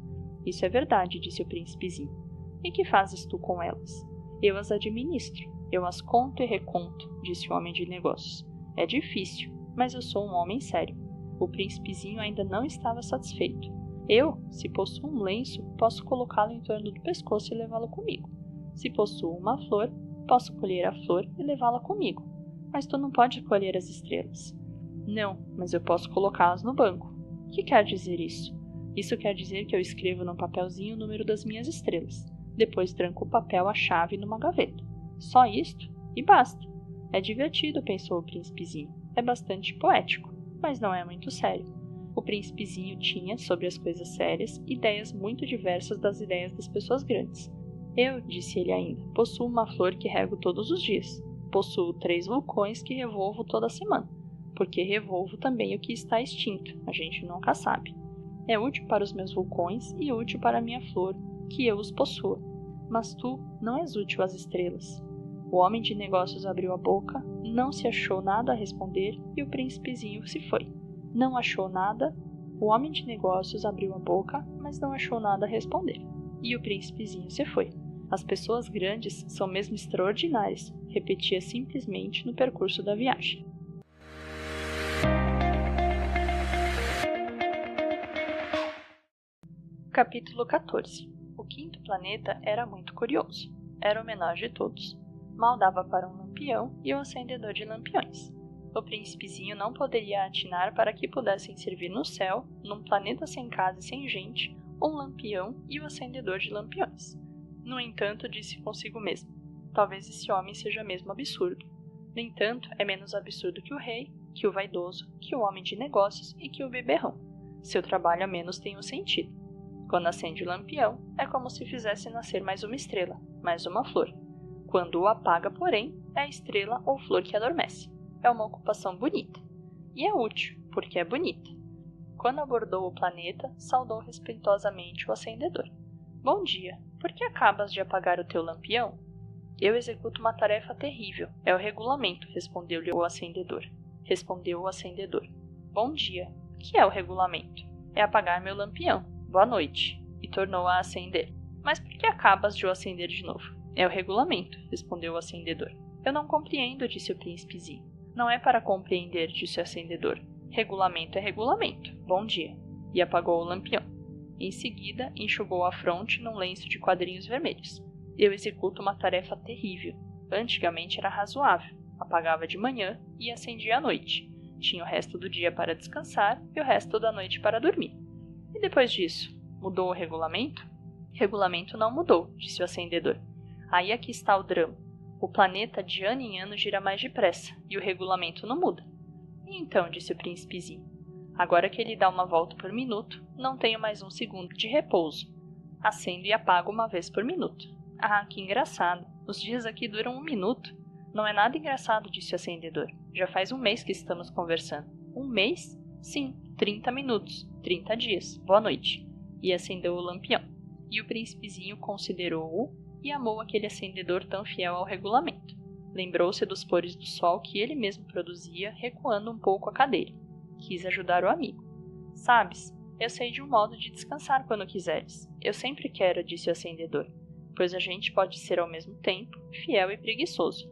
Isso é verdade, disse o príncipezinho. E que fazes tu com elas? Eu as administro, eu as conto e reconto, disse o homem de negócios. É difícil, mas eu sou um homem sério. O príncipezinho ainda não estava satisfeito. Se possuo um lenço, posso colocá-lo em torno do pescoço e levá-lo comigo. Se possuo uma flor, posso colher a flor e levá-la comigo. Mas tu não pode colher as estrelas. Não, mas eu posso colocá-las no banco. O que quer dizer isso? Isso quer dizer que eu escrevo num papelzinho o número das minhas estrelas. Depois tranco o papel à chave numa gaveta. Só isto? E basta. É divertido, pensou o príncipezinho. É bastante poético, mas não é muito sério. O príncipezinho tinha, sobre as coisas sérias, ideias muito diversas das ideias das pessoas grandes. Disse ele ainda, possuo uma flor que rego todos os dias. Possuo 3 vulcões que revolvo toda semana, porque revolvo também o que está extinto, a gente nunca sabe. É útil para os meus vulcões e útil para a minha flor, que eu os possua. Mas tu não és útil às estrelas. O homem de negócios abriu a boca, não se achou nada a responder e o príncipezinho se foi. Não achou nada. O homem de negócios abriu a boca, mas não achou nada a responder. E o príncipezinho se foi. As pessoas grandes são mesmo extraordinárias, repetia simplesmente no percurso da viagem. Capítulo 14. O 5º planeta era muito curioso. Era o menor de todos. Mal dava para um lampião e um acendedor de lampiões. O príncipezinho não poderia atinar para que pudessem servir no céu, num planeta sem casa e sem gente, um lampião e o acendedor de lampiões. No entanto, disse consigo mesmo, talvez esse homem seja mesmo absurdo. No entanto, é menos absurdo que o rei, que o vaidoso, que o homem de negócios e que o beberrão. Seu trabalho a menos tem um sentido. Quando acende o lampião, é como se fizesse nascer mais uma estrela, mais uma flor. Quando o apaga, porém, é a estrela ou flor que adormece. É uma ocupação bonita. E é útil, porque é bonita. Quando abordou o planeta, saudou respeitosamente o acendedor. Bom dia, por que acabas de apagar o teu lampião? Eu executo uma tarefa terrível. É o regulamento, respondeu-lhe o acendedor. Respondeu o acendedor. Bom dia, o que é o regulamento? É apagar meu lampião. Boa noite. E tornou a acender. Mas por que acabas de o acender de novo? É o regulamento, respondeu o acendedor. Eu não compreendo, disse o príncipezinho. Não é para compreender, disse o acendedor. Regulamento é regulamento. Bom dia. E apagou o lampião. Em seguida, enxugou a fronte num lenço de quadrinhos vermelhos. Eu executo uma tarefa terrível. Antigamente era razoável. Apagava de manhã e acendia à noite. Tinha o resto do dia para descansar e o resto da noite para dormir. E depois disso, mudou o regulamento? Regulamento não mudou, disse o acendedor. Aí aqui está o drama. O planeta de ano em ano gira mais depressa e o regulamento não muda. E então, disse o príncipezinho, agora que ele dá uma volta por minuto, não tenho mais um segundo de repouso. Acendo e apago uma vez por minuto. Ah, que engraçado. Os dias aqui duram 1 minuto. Não é nada engraçado, disse o acendedor. Já faz 1 mês que estamos conversando. 1 mês? Sim, 30 minutos, 30 dias. Boa noite. E acendeu o lampião. E o príncipezinho considerou-o e amou aquele acendedor tão fiel ao regulamento. Lembrou-se dos pôres do sol que ele mesmo produzia, recuando um pouco a cadeira. Quis ajudar o amigo. Sabes, eu sei de um modo de descansar quando quiseres. Eu sempre quero, disse o acendedor, pois a gente pode ser ao mesmo tempo fiel e preguiçoso.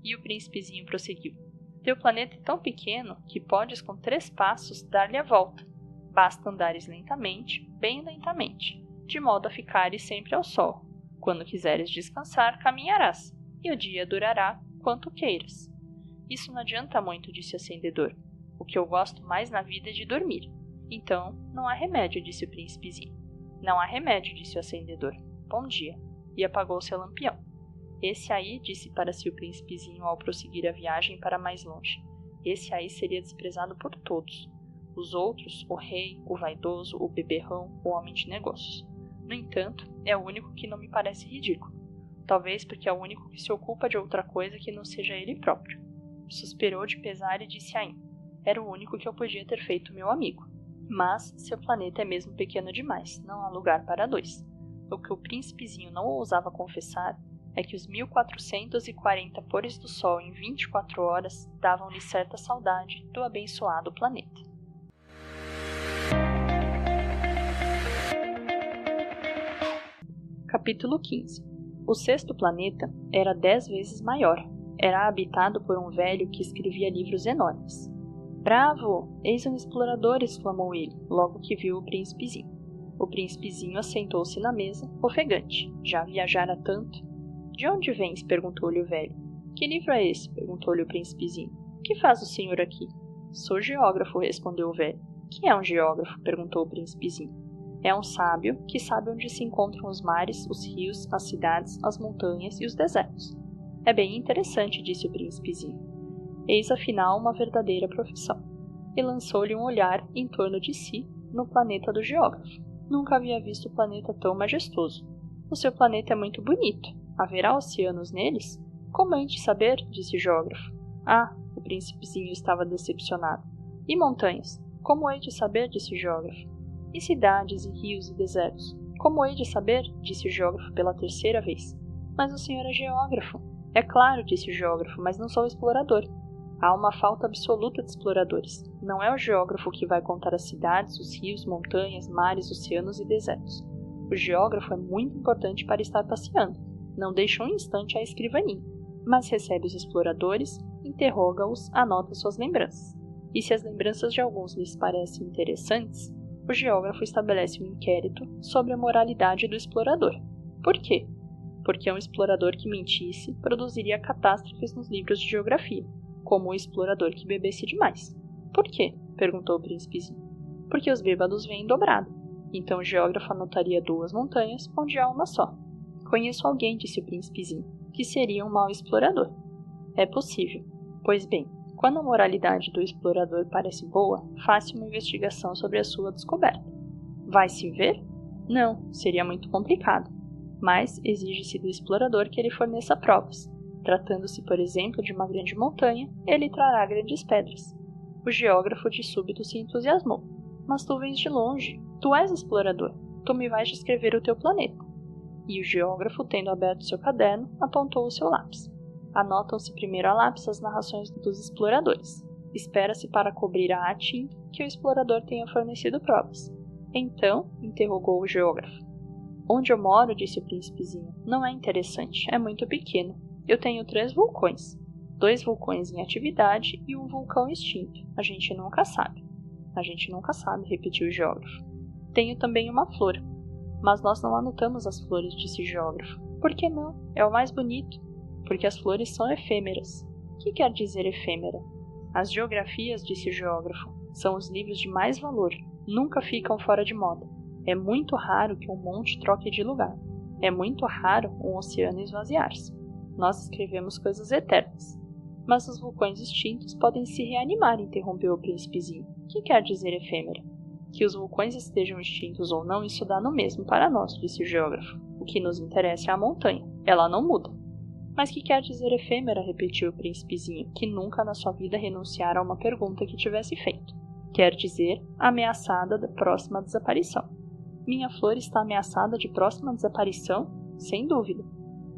E o príncipezinho prosseguiu. Teu planeta é tão pequeno que podes com 3 passos dar-lhe a volta. Basta andares lentamente, bem lentamente, de modo a ficares sempre ao sol. Quando quiseres descansar, caminharás, e o dia durará quanto queiras. Isso não adianta muito, disse o acendedor. O que eu gosto mais na vida é de dormir. Então, não há remédio, disse o príncipezinho. Não há remédio, disse o acendedor. Bom dia. E apagou seu lampião. Esse aí, disse para si o príncipezinho ao prosseguir a viagem para mais longe. Esse aí seria desprezado por todos. Os outros, o rei, o vaidoso, o beberrão, o homem de negócios. No entanto, é o único que não me parece ridículo. Talvez porque é o único que se ocupa de outra coisa que não seja ele próprio. Suspirou de pesar e disse ainda. Era o único que eu podia ter feito meu amigo. Mas seu planeta é mesmo pequeno demais, não há lugar para 2. O que o príncipezinho não ousava confessar é que os 1440 pôres do sol em 24 horas davam-lhe certa saudade do abençoado planeta. Capítulo 15. O 6º planeta era 10 vezes maior. Era habitado por um velho que escrevia livros enormes. Bravo! Eis um explorador! Exclamou ele, logo que viu o príncipezinho. O príncipezinho assentou-se na mesa, ofegante. Já viajara tanto. De onde vens? Perguntou-lhe o velho. Que livro é esse? Perguntou-lhe o príncipezinho. Que faz o senhor aqui? Sou geógrafo, respondeu o velho. Que é um geógrafo? Perguntou o príncipezinho. É um sábio que sabe onde se encontram os mares, os rios, as cidades, as montanhas e os desertos. É bem interessante, disse o príncipezinho. Eis afinal uma verdadeira profissão. E lançou-lhe um olhar em torno de si no planeta do geógrafo. Nunca havia visto o planeta tão majestoso. O seu planeta é muito bonito. Haverá oceanos neles? Como hei de saber? Disse o geógrafo. Ah, o príncipezinho estava decepcionado. E montanhas? Como hei de saber? Disse o geógrafo. E cidades, e rios, e desertos? Como hei de saber? Disse o geógrafo pela terceira vez. Mas o senhor é geógrafo. É claro, disse o geógrafo, mas não sou explorador. Há uma falta absoluta de exploradores. Não é o geógrafo que vai contar as cidades, os rios, montanhas, mares, oceanos e desertos. O geógrafo é muito importante para estar passeando. Não deixa um instante à escrivaninha, mas recebe os exploradores, interroga-os, anota suas lembranças. E se as lembranças de alguns lhes parecem interessantes, o geógrafo estabelece um inquérito sobre a moralidade do explorador. Por quê? Porque um explorador que mentisse produziria catástrofes nos livros de geografia, como o explorador que bebesse demais. Por quê? Perguntou o príncipezinho. Porque os bêbados vêm dobrado. Então o geógrafo anotaria 2 montanhas onde há uma só. Conheço alguém, disse o príncipezinho, que seria um mau explorador. É possível. Pois bem, quando a moralidade do explorador parece boa, faça uma investigação sobre a sua descoberta. Vai-se ver? Não, seria muito complicado. Mas exige-se do explorador que ele forneça provas. Tratando-se, por exemplo, de uma grande montanha, ele trará grandes pedras. O geógrafo de súbito se entusiasmou. Mas tu vens de longe. Tu és explorador. Tu me vais descrever o teu planeta. E o geógrafo, tendo aberto seu caderno, apontou o seu lápis. Anotam-se primeiro a lápis as narrações dos exploradores. Espera-se para cobrir a tinta que o explorador tenha fornecido provas. Então, interrogou o geógrafo. Onde eu moro, disse o príncipezinho, não é interessante, é muito pequeno. Eu tenho 3 vulcões. 2 vulcões em atividade e um vulcão extinto. A gente nunca sabe. A gente nunca sabe, repetiu o geógrafo. Tenho também uma flor. Mas nós não anotamos as flores, disse o geógrafo. Por que não? É o mais bonito. Porque as flores são efêmeras. O que quer dizer efêmera? As geografias, disse o geógrafo, são os livros de mais valor. Nunca ficam fora de moda. É muito raro que um monte troque de lugar. É muito raro um oceano esvaziar-se. Nós escrevemos coisas eternas. Mas os vulcões extintos podem se reanimar, interrompeu o príncipezinho. O que quer dizer efêmera? Que os vulcões estejam extintos ou não, isso dá no mesmo para nós, disse o geógrafo. O que nos interessa é a montanha. Ela não muda. Mas que quer dizer efêmera? Repetiu o príncipezinho, que nunca na sua vida renunciara a uma pergunta que tivesse feito. Quer dizer, ameaçada da próxima desaparição. Minha flor está ameaçada de próxima desaparição? Sem dúvida.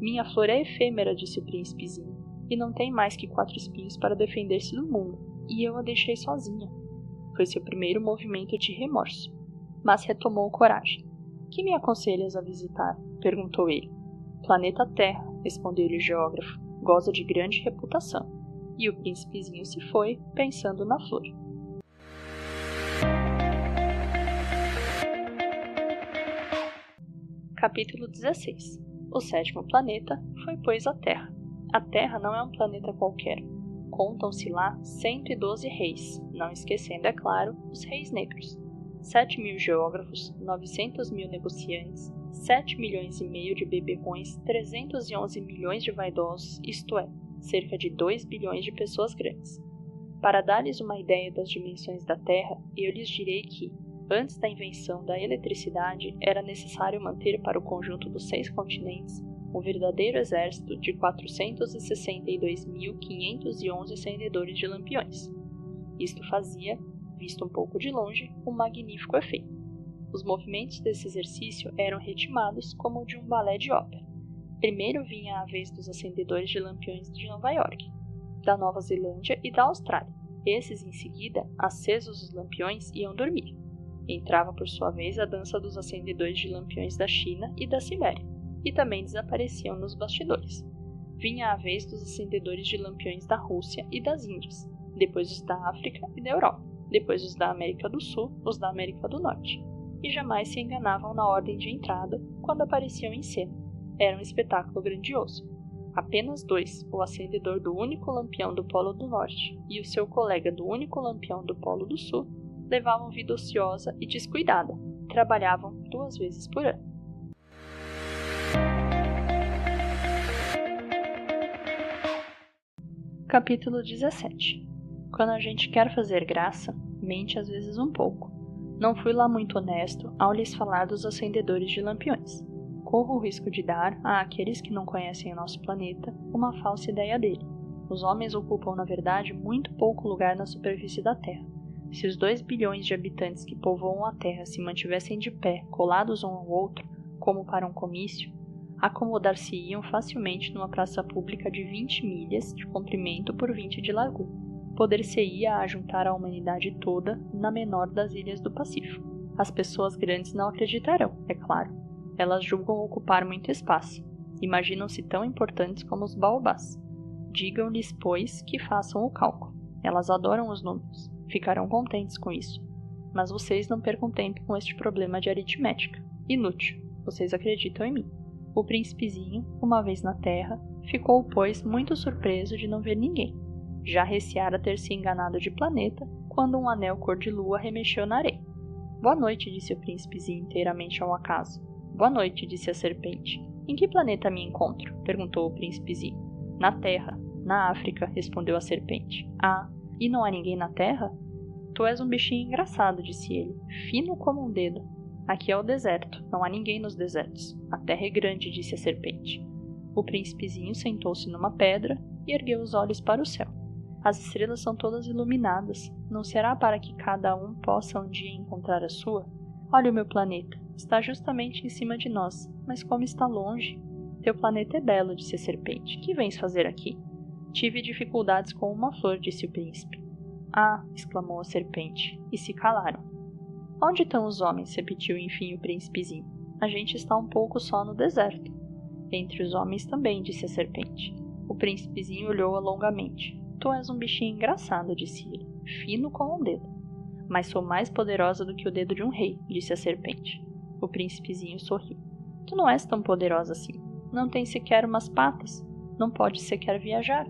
Minha flor é efêmera, disse o príncipezinho, e não tem mais que 4 espinhos para defender-se do mundo, e eu a deixei sozinha. Foi seu primeiro movimento de remorso. Mas retomou coragem. Que me aconselhas a visitar? Perguntou ele. Planeta Terra, respondeu-lhe o geógrafo. Goza de grande reputação. E o príncipezinho se foi, pensando na flor. Capítulo 16. O 7º planeta foi, pois, a Terra. A Terra não é um planeta qualquer. Contam-se lá 112 reis, não esquecendo, é claro, os reis negros. 7.000 geógrafos, 900.000 negociantes, 7 milhões e meio de beberrões, 311 milhões de vaidosos, isto é, cerca de 2 bilhões de pessoas grandes. Para dar-lhes uma ideia das dimensões da Terra, eu lhes direi que, antes da invenção da eletricidade, era necessário manter para o conjunto dos 6 continentes um verdadeiro exército de 462.511 acendedores de lampiões. Isto fazia, visto um pouco de longe, um magnífico efeito. Os movimentos desse exercício eram ritmados como o de um balé de ópera. Primeiro vinha a vez dos acendedores de lampiões de Nova York, da Nova Zelândia e da Austrália. Esses, em seguida, acesos os lampiões, iam dormir. Entrava, por sua vez, a dança dos acendedores de lampiões da China e da Sibéria, e também desapareciam nos bastidores. Vinha a vez dos acendedores de lampiões da Rússia e das Índias. depois os da África e da Europa, depois os da América do Sul, os da América do Norte. E jamais se enganavam na ordem de entrada quando apareciam em cena. Era um espetáculo grandioso. Apenas dois, o acendedor do único lampião do Polo do Norte e o seu colega do único lampião do Polo do Sul, levavam vida ociosa e descuidada. Trabalhavam 2 vezes por ano. Capítulo 17. Quando a gente quer fazer graça, mente às vezes um pouco. Não fui lá muito honesto ao lhes falar dos acendedores de lampiões. Corro o risco de dar, a aqueles que não conhecem o nosso planeta, uma falsa ideia dele. Os homens ocupam, na verdade, muito pouco lugar na superfície da Terra. Se os 2 bilhões de habitantes que povoam a Terra se mantivessem de pé, colados um ao outro, como para um comício, acomodar-se-iam facilmente numa praça pública de 20 milhas de comprimento por 20 de largura. Poder-se-ia ajuntar a humanidade toda na menor das ilhas do Pacífico. As pessoas grandes não acreditarão, é claro. Elas julgam ocupar muito espaço. Imaginam-se tão importantes como os baobás. Digam-lhes, pois, que façam o cálculo. Elas adoram os números. Ficarão contentes com isso. Mas vocês não percam tempo com este problema de aritmética. Inútil. Vocês acreditam em mim. O príncipezinho, uma vez na terra, ficou, pois, muito surpreso de não ver ninguém. Já receara ter se enganado de planeta, quando um anel cor de lua remexeu na areia. Boa noite, disse o príncipezinho inteiramente ao acaso. Boa noite, disse a serpente. Em que planeta me encontro? Perguntou o príncipezinho. Na Terra. Na África, respondeu a serpente. Ah, e não há ninguém na Terra? Tu és um bichinho engraçado, disse ele, fino como um dedo. Aqui é o deserto, não há ninguém nos desertos. A terra é grande, disse a serpente. O príncipezinho sentou-se numa pedra e ergueu os olhos para o céu. As estrelas são todas iluminadas. Não será para que cada um possa um dia encontrar a sua? Olha o meu planeta. Está justamente em cima de nós, mas como está longe. Teu planeta é belo, disse a serpente. Que vens fazer aqui? Tive dificuldades com uma flor, disse o príncipe. Ah, exclamou a serpente, e se calaram. Onde estão os homens? Repetiu enfim o príncipezinho. A gente está um pouco só no deserto. Entre os homens também, disse a serpente. O príncipezinho olhou-a longamente. Tu és um bichinho engraçado, disse ele, fino como um dedo. Mas sou mais poderosa do que o dedo de um rei, disse a serpente. O príncipezinho sorriu. Tu não és tão poderosa assim. Não tens sequer umas patas. Não podes sequer viajar.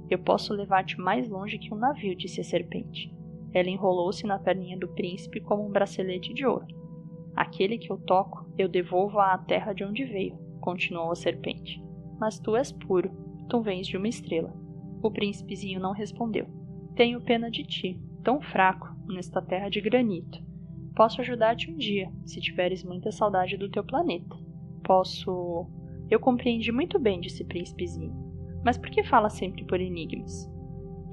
Eu posso levar-te mais longe que um navio, disse a serpente. Ela enrolou-se na perninha do príncipe como um bracelete de ouro. Aquele que eu toco, eu devolvo à terra de onde veio, continuou a serpente. Mas tu és puro, tu vens de uma estrela. O príncipezinho não respondeu. Tenho pena de ti, tão fraco, nesta terra de granito. Posso ajudar-te um dia, se tiveres muita saudade do teu planeta. Posso... Eu compreendi muito bem, disse o príncipezinho. Mas por que fala sempre por enigmas?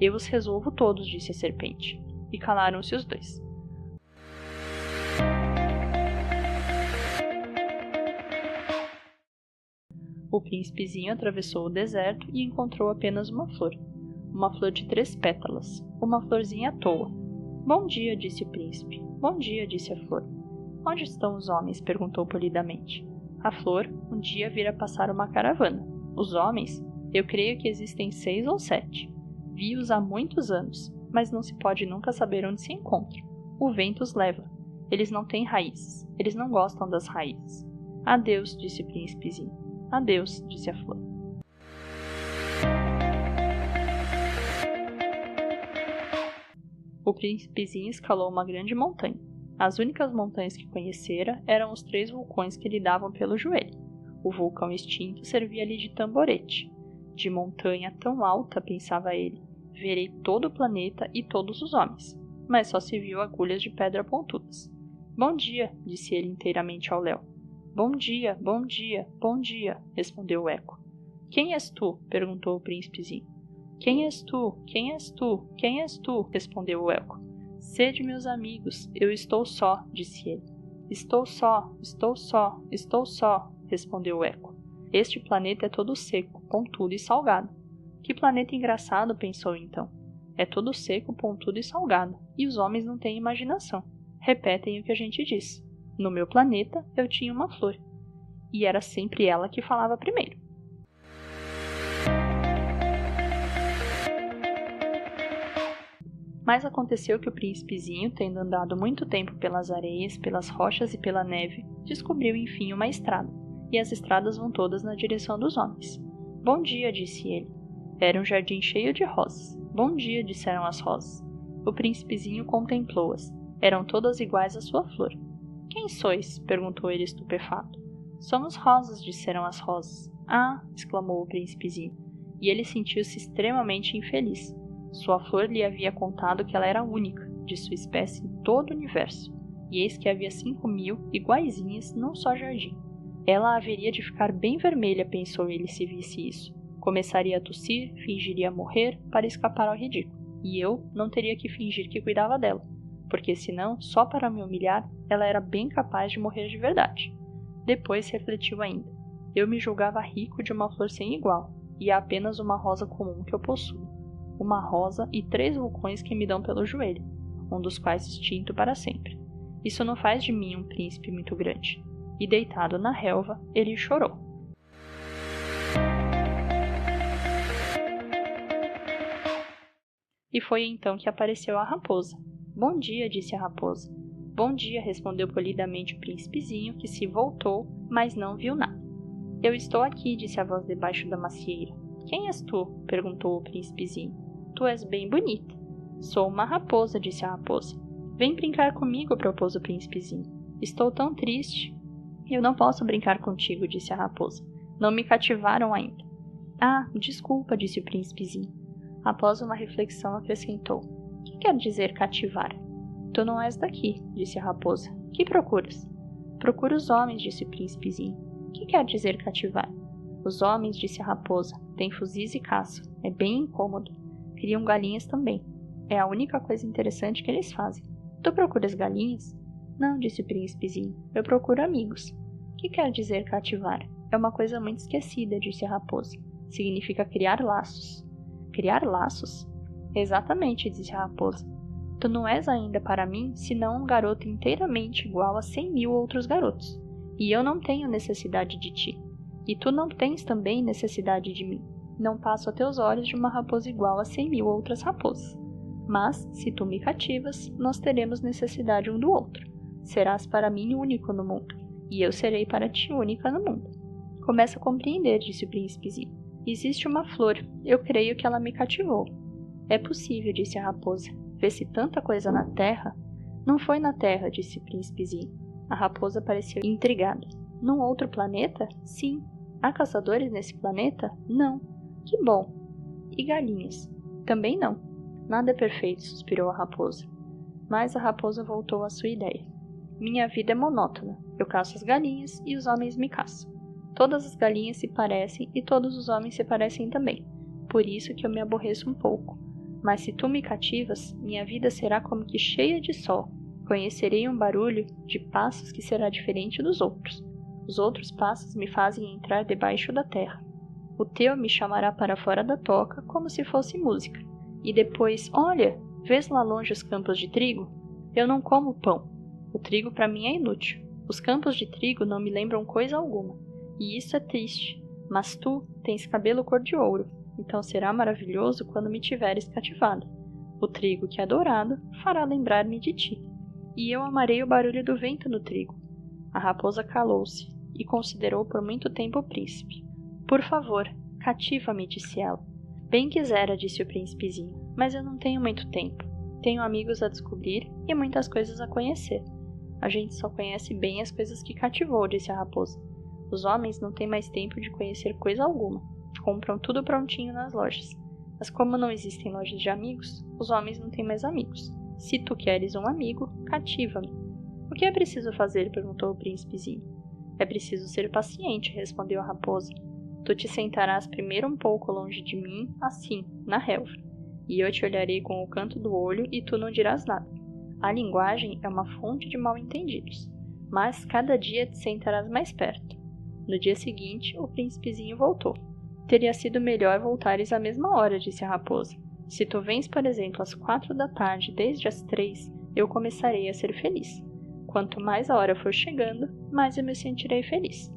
Eu os resolvo todos, disse a serpente. E calaram-se os dois. O príncipezinho atravessou o deserto e encontrou apenas uma flor de 3 pétalas, uma florzinha à toa. Bom dia, disse o príncipe. Bom dia, disse a flor. Onde estão os homens? Perguntou polidamente. A flor um dia vira passar uma caravana. Os homens, eu creio que existem 6 ou 7. Vi-os há muitos anos, mas não se pode nunca saber onde se encontram. O vento os leva. Eles não têm raízes. Eles não gostam das raízes. Adeus, disse o príncipezinho. Adeus, disse a flor. O príncipezinho escalou uma grande montanha. As únicas montanhas que conhecera eram os 3 vulcões que lhe davam pelo joelho. O vulcão extinto servia-lhe de tamborete. De montanha tão alta, pensava ele, verei todo o planeta e todos os homens. Mas só se viu agulhas de pedra pontudas. Bom dia, disse ele inteiramente ao léu. Bom dia, bom dia, bom dia, respondeu o eco. Quem és tu? Perguntou o príncipezinho. Quem és tu? Quem és tu? Quem és tu? Respondeu o eco. Sede meus amigos, eu estou só, disse ele. Estou só, estou só, estou só, respondeu o eco. Este planeta é todo seco, pontudo e salgado. Que planeta engraçado, pensou então. É todo seco, pontudo e salgado, e os homens não têm imaginação. Repetem o que a gente diz. No meu planeta, eu tinha uma flor. E era sempre ela que falava primeiro. Mas aconteceu que o príncipezinho, tendo andado muito tempo pelas areias, pelas rochas e pela neve, descobriu enfim uma estrada, e as estradas vão todas na direção dos homens. Bom dia, disse ele. Era um jardim cheio de rosas. Bom dia, disseram as rosas. O príncipezinho contemplou-as. Eram todas iguais à sua flor. Quem sois? Perguntou ele estupefato. Somos rosas, disseram as rosas. Ah! Exclamou o príncipezinho. E ele sentiu-se extremamente infeliz. Sua flor lhe havia contado que ela era única, de sua espécie em todo o universo. E eis que havia 5.000 iguaizinhas num só jardim. Ela haveria de ficar bem vermelha, pensou ele, se visse isso. Começaria a tossir, fingiria morrer para escapar ao ridículo. E eu não teria que fingir que cuidava dela, porque senão, só para me humilhar, ela era bem capaz de morrer de verdade. Depois refletiu ainda. Eu me julgava rico de uma flor sem igual, e há apenas uma rosa comum que eu possuo. Uma rosa e 3 vulcões que me dão pelo joelho, um dos quais extinto para sempre. Isso não faz de mim um príncipe muito grande. E deitado na relva, ele chorou. E foi então que apareceu a raposa. Bom dia, disse a raposa. Bom dia, respondeu polidamente o príncipezinho, que se voltou, mas não viu nada. Eu estou aqui, disse a voz debaixo da macieira. Quem és tu? Perguntou o príncipezinho. Tu és bem bonita. Sou uma raposa, disse a raposa. Vem brincar comigo, propôs o príncipezinho. Estou tão triste. Eu não posso brincar contigo, disse a raposa. Não me cativaram ainda. Ah, desculpa, disse o príncipezinho. Após uma reflexão, acrescentou. Que quer dizer cativar? Tu não és daqui, disse a raposa. Que procuras? Procuro os homens, disse o príncipezinho. Que quer dizer cativar? Os homens, disse a raposa, têm fuzis e caçam. É bem incômodo. Criam galinhas também. É a única coisa interessante que eles fazem. Tu procuras galinhas? Não, disse o príncipezinho. Eu procuro amigos. Que quer dizer cativar? É uma coisa muito esquecida, disse a raposa. Significa criar laços. Criar laços? Exatamente, disse a raposa. Tu não és ainda para mim senão um garoto inteiramente igual a 100.000 outros garotos. E eu não tenho necessidade de ti. E tu não tens também necessidade de mim. Não passo a teus olhos de uma raposa igual a 100.000 outras raposas. Mas, se tu me cativas, nós teremos necessidade um do outro. Serás para mim único no mundo, e eu serei para ti única no mundo. Começa a compreender, disse o príncipezinho. Existe uma flor, eu creio que ela me cativou. É possível, disse a raposa. Vê-se tanta coisa na terra. Não foi na terra, disse o príncipezinho. A raposa pareceu intrigada. Num outro planeta? Sim. Há caçadores nesse planeta? Não. Que bom. E galinhas? Também não. Nada é perfeito, suspirou a raposa. Mas a raposa voltou à sua ideia. Minha vida é monótona. Eu caço as galinhas e os homens me caçam. Todas as galinhas se parecem e todos os homens se parecem também. Por isso que eu me aborreço um pouco. Mas se tu me cativas, minha vida será como que cheia de sol. Conhecerei um barulho de passos que será diferente dos outros. Os outros passos me fazem entrar debaixo da terra. O teu me chamará para fora da toca como se fosse música. E depois, olha, vês lá longe os campos de trigo? Eu não como pão. O trigo para mim é inútil. Os campos de trigo não me lembram coisa alguma. E isso é triste. Mas tu tens cabelo cor de ouro. Então será maravilhoso quando me tiveres cativado. O trigo que é dourado fará lembrar-me de ti. E eu amarei o barulho do vento no trigo. A raposa calou-se e considerou por muito tempo o príncipe. Por favor, cativa-me, disse ela. Bem quisera, disse o príncipezinho, mas eu não tenho muito tempo. Tenho amigos a descobrir e muitas coisas a conhecer. A gente só conhece bem as coisas que cativou, disse a raposa. Os homens não têm mais tempo de conhecer coisa alguma. Compram tudo prontinho nas lojas. Mas como não existem lojas de amigos, os homens não têm mais amigos. Se tu queres um amigo, cativa-me. O que é preciso fazer? Perguntou o príncipezinho. É preciso ser paciente, respondeu a raposa. Tu te sentarás primeiro um pouco longe de mim, assim, na relva. E eu te olharei com o canto do olho e tu não dirás nada. A linguagem é uma fonte de mal-entendidos. Mas cada dia te sentarás mais perto. No dia seguinte, o príncipezinho voltou. Teria sido melhor voltares à mesma hora, disse a raposa. Se tu vens, por exemplo, às 4 da tarde, desde as 3, eu começarei a ser feliz. Quanto mais a hora for chegando, mais eu me sentirei feliz.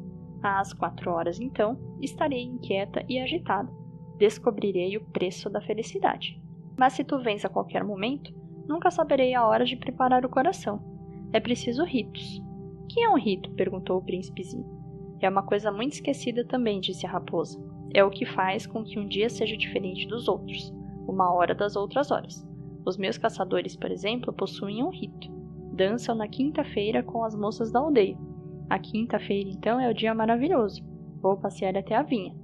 Às 4 horas, então, estarei inquieta e agitada. Descobrirei o preço da felicidade. Mas se tu vens a qualquer momento, nunca saberei a hora de preparar o coração. É preciso ritos. Que é um rito? Perguntou o príncipezinho. É uma coisa muito esquecida também, disse a raposa. É o que faz com que um dia seja diferente dos outros, uma hora das outras horas. Os meus caçadores, por exemplo, possuem um rito. Dançam na quinta-feira com as moças da aldeia. A quinta-feira, então, é o dia maravilhoso. Vou passear até a vinha.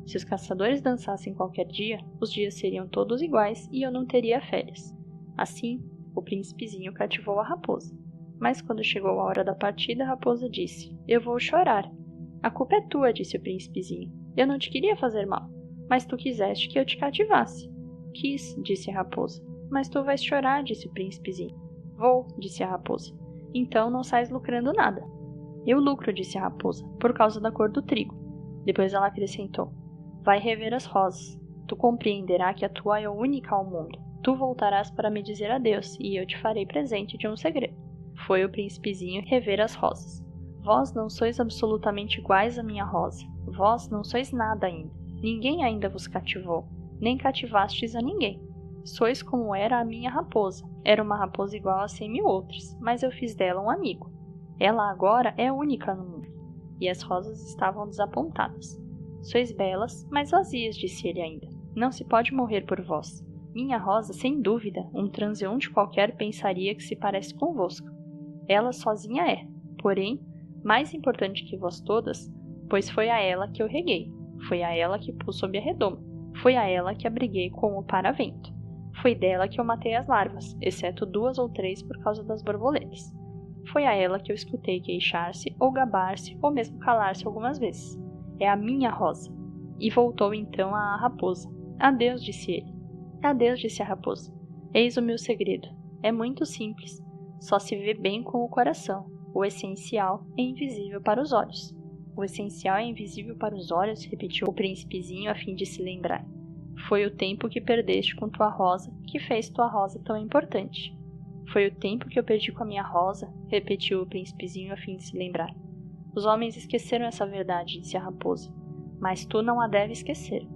Se os caçadores dançassem qualquer dia, os dias seriam todos iguais e eu não teria férias. Assim, o príncipezinho cativou a raposa. Mas quando chegou a hora da partida, a raposa disse: Eu vou chorar. A culpa é tua, disse o príncipezinho. Eu não te queria fazer mal, mas tu quiseste que eu te cativasse. Quis, disse a raposa. Mas tu vais chorar, disse o príncipezinho. Vou, disse a raposa. Então não sais lucrando nada. Eu lucro, disse a raposa, por causa da cor do trigo. Depois ela acrescentou: Vai rever as rosas. Tu compreenderá que a tua é única ao mundo. Tu voltarás para me dizer adeus, e eu te farei presente de um segredo. Foi o príncipezinho rever as rosas. Vós não sois absolutamente iguais à minha rosa. Vós não sois nada ainda. Ninguém ainda vos cativou, nem cativastes a ninguém. Sois como era a minha raposa. Era uma raposa igual a 100.000 outras, mas eu fiz dela um amigo. Ela agora é única no mundo. E as rosas estavam desapontadas. Sois belas, mas vazias, disse ele ainda. Não se pode morrer por vós. Minha rosa, sem dúvida, um transeunte qualquer pensaria que se parece convosco. Ela sozinha é, porém, mais importante que vós todas, pois foi a ela que eu reguei, foi a ela que pus sob a redoma, foi a ela que abriguei com o paravento. Foi dela que eu matei as larvas, exceto 2 ou 3 por causa das borboletas. Foi a ela que eu escutei queixar-se, ou gabar-se, ou mesmo calar-se algumas vezes. É a minha rosa. E voltou então à raposa. Adeus, disse ele. Adeus, disse a raposa. Eis o meu segredo. É muito simples. Só se vê bem com o coração. O essencial é invisível para os olhos. O essencial é invisível para os olhos, repetiu o príncipezinho a fim de se lembrar. Foi o tempo que perdeste com tua rosa que fez tua rosa tão importante. Foi o tempo que eu perdi com a minha rosa, repetiu o príncipezinho a fim de se lembrar. Os homens esqueceram essa verdade, disse a raposa. Mas tu não a deves esquecer.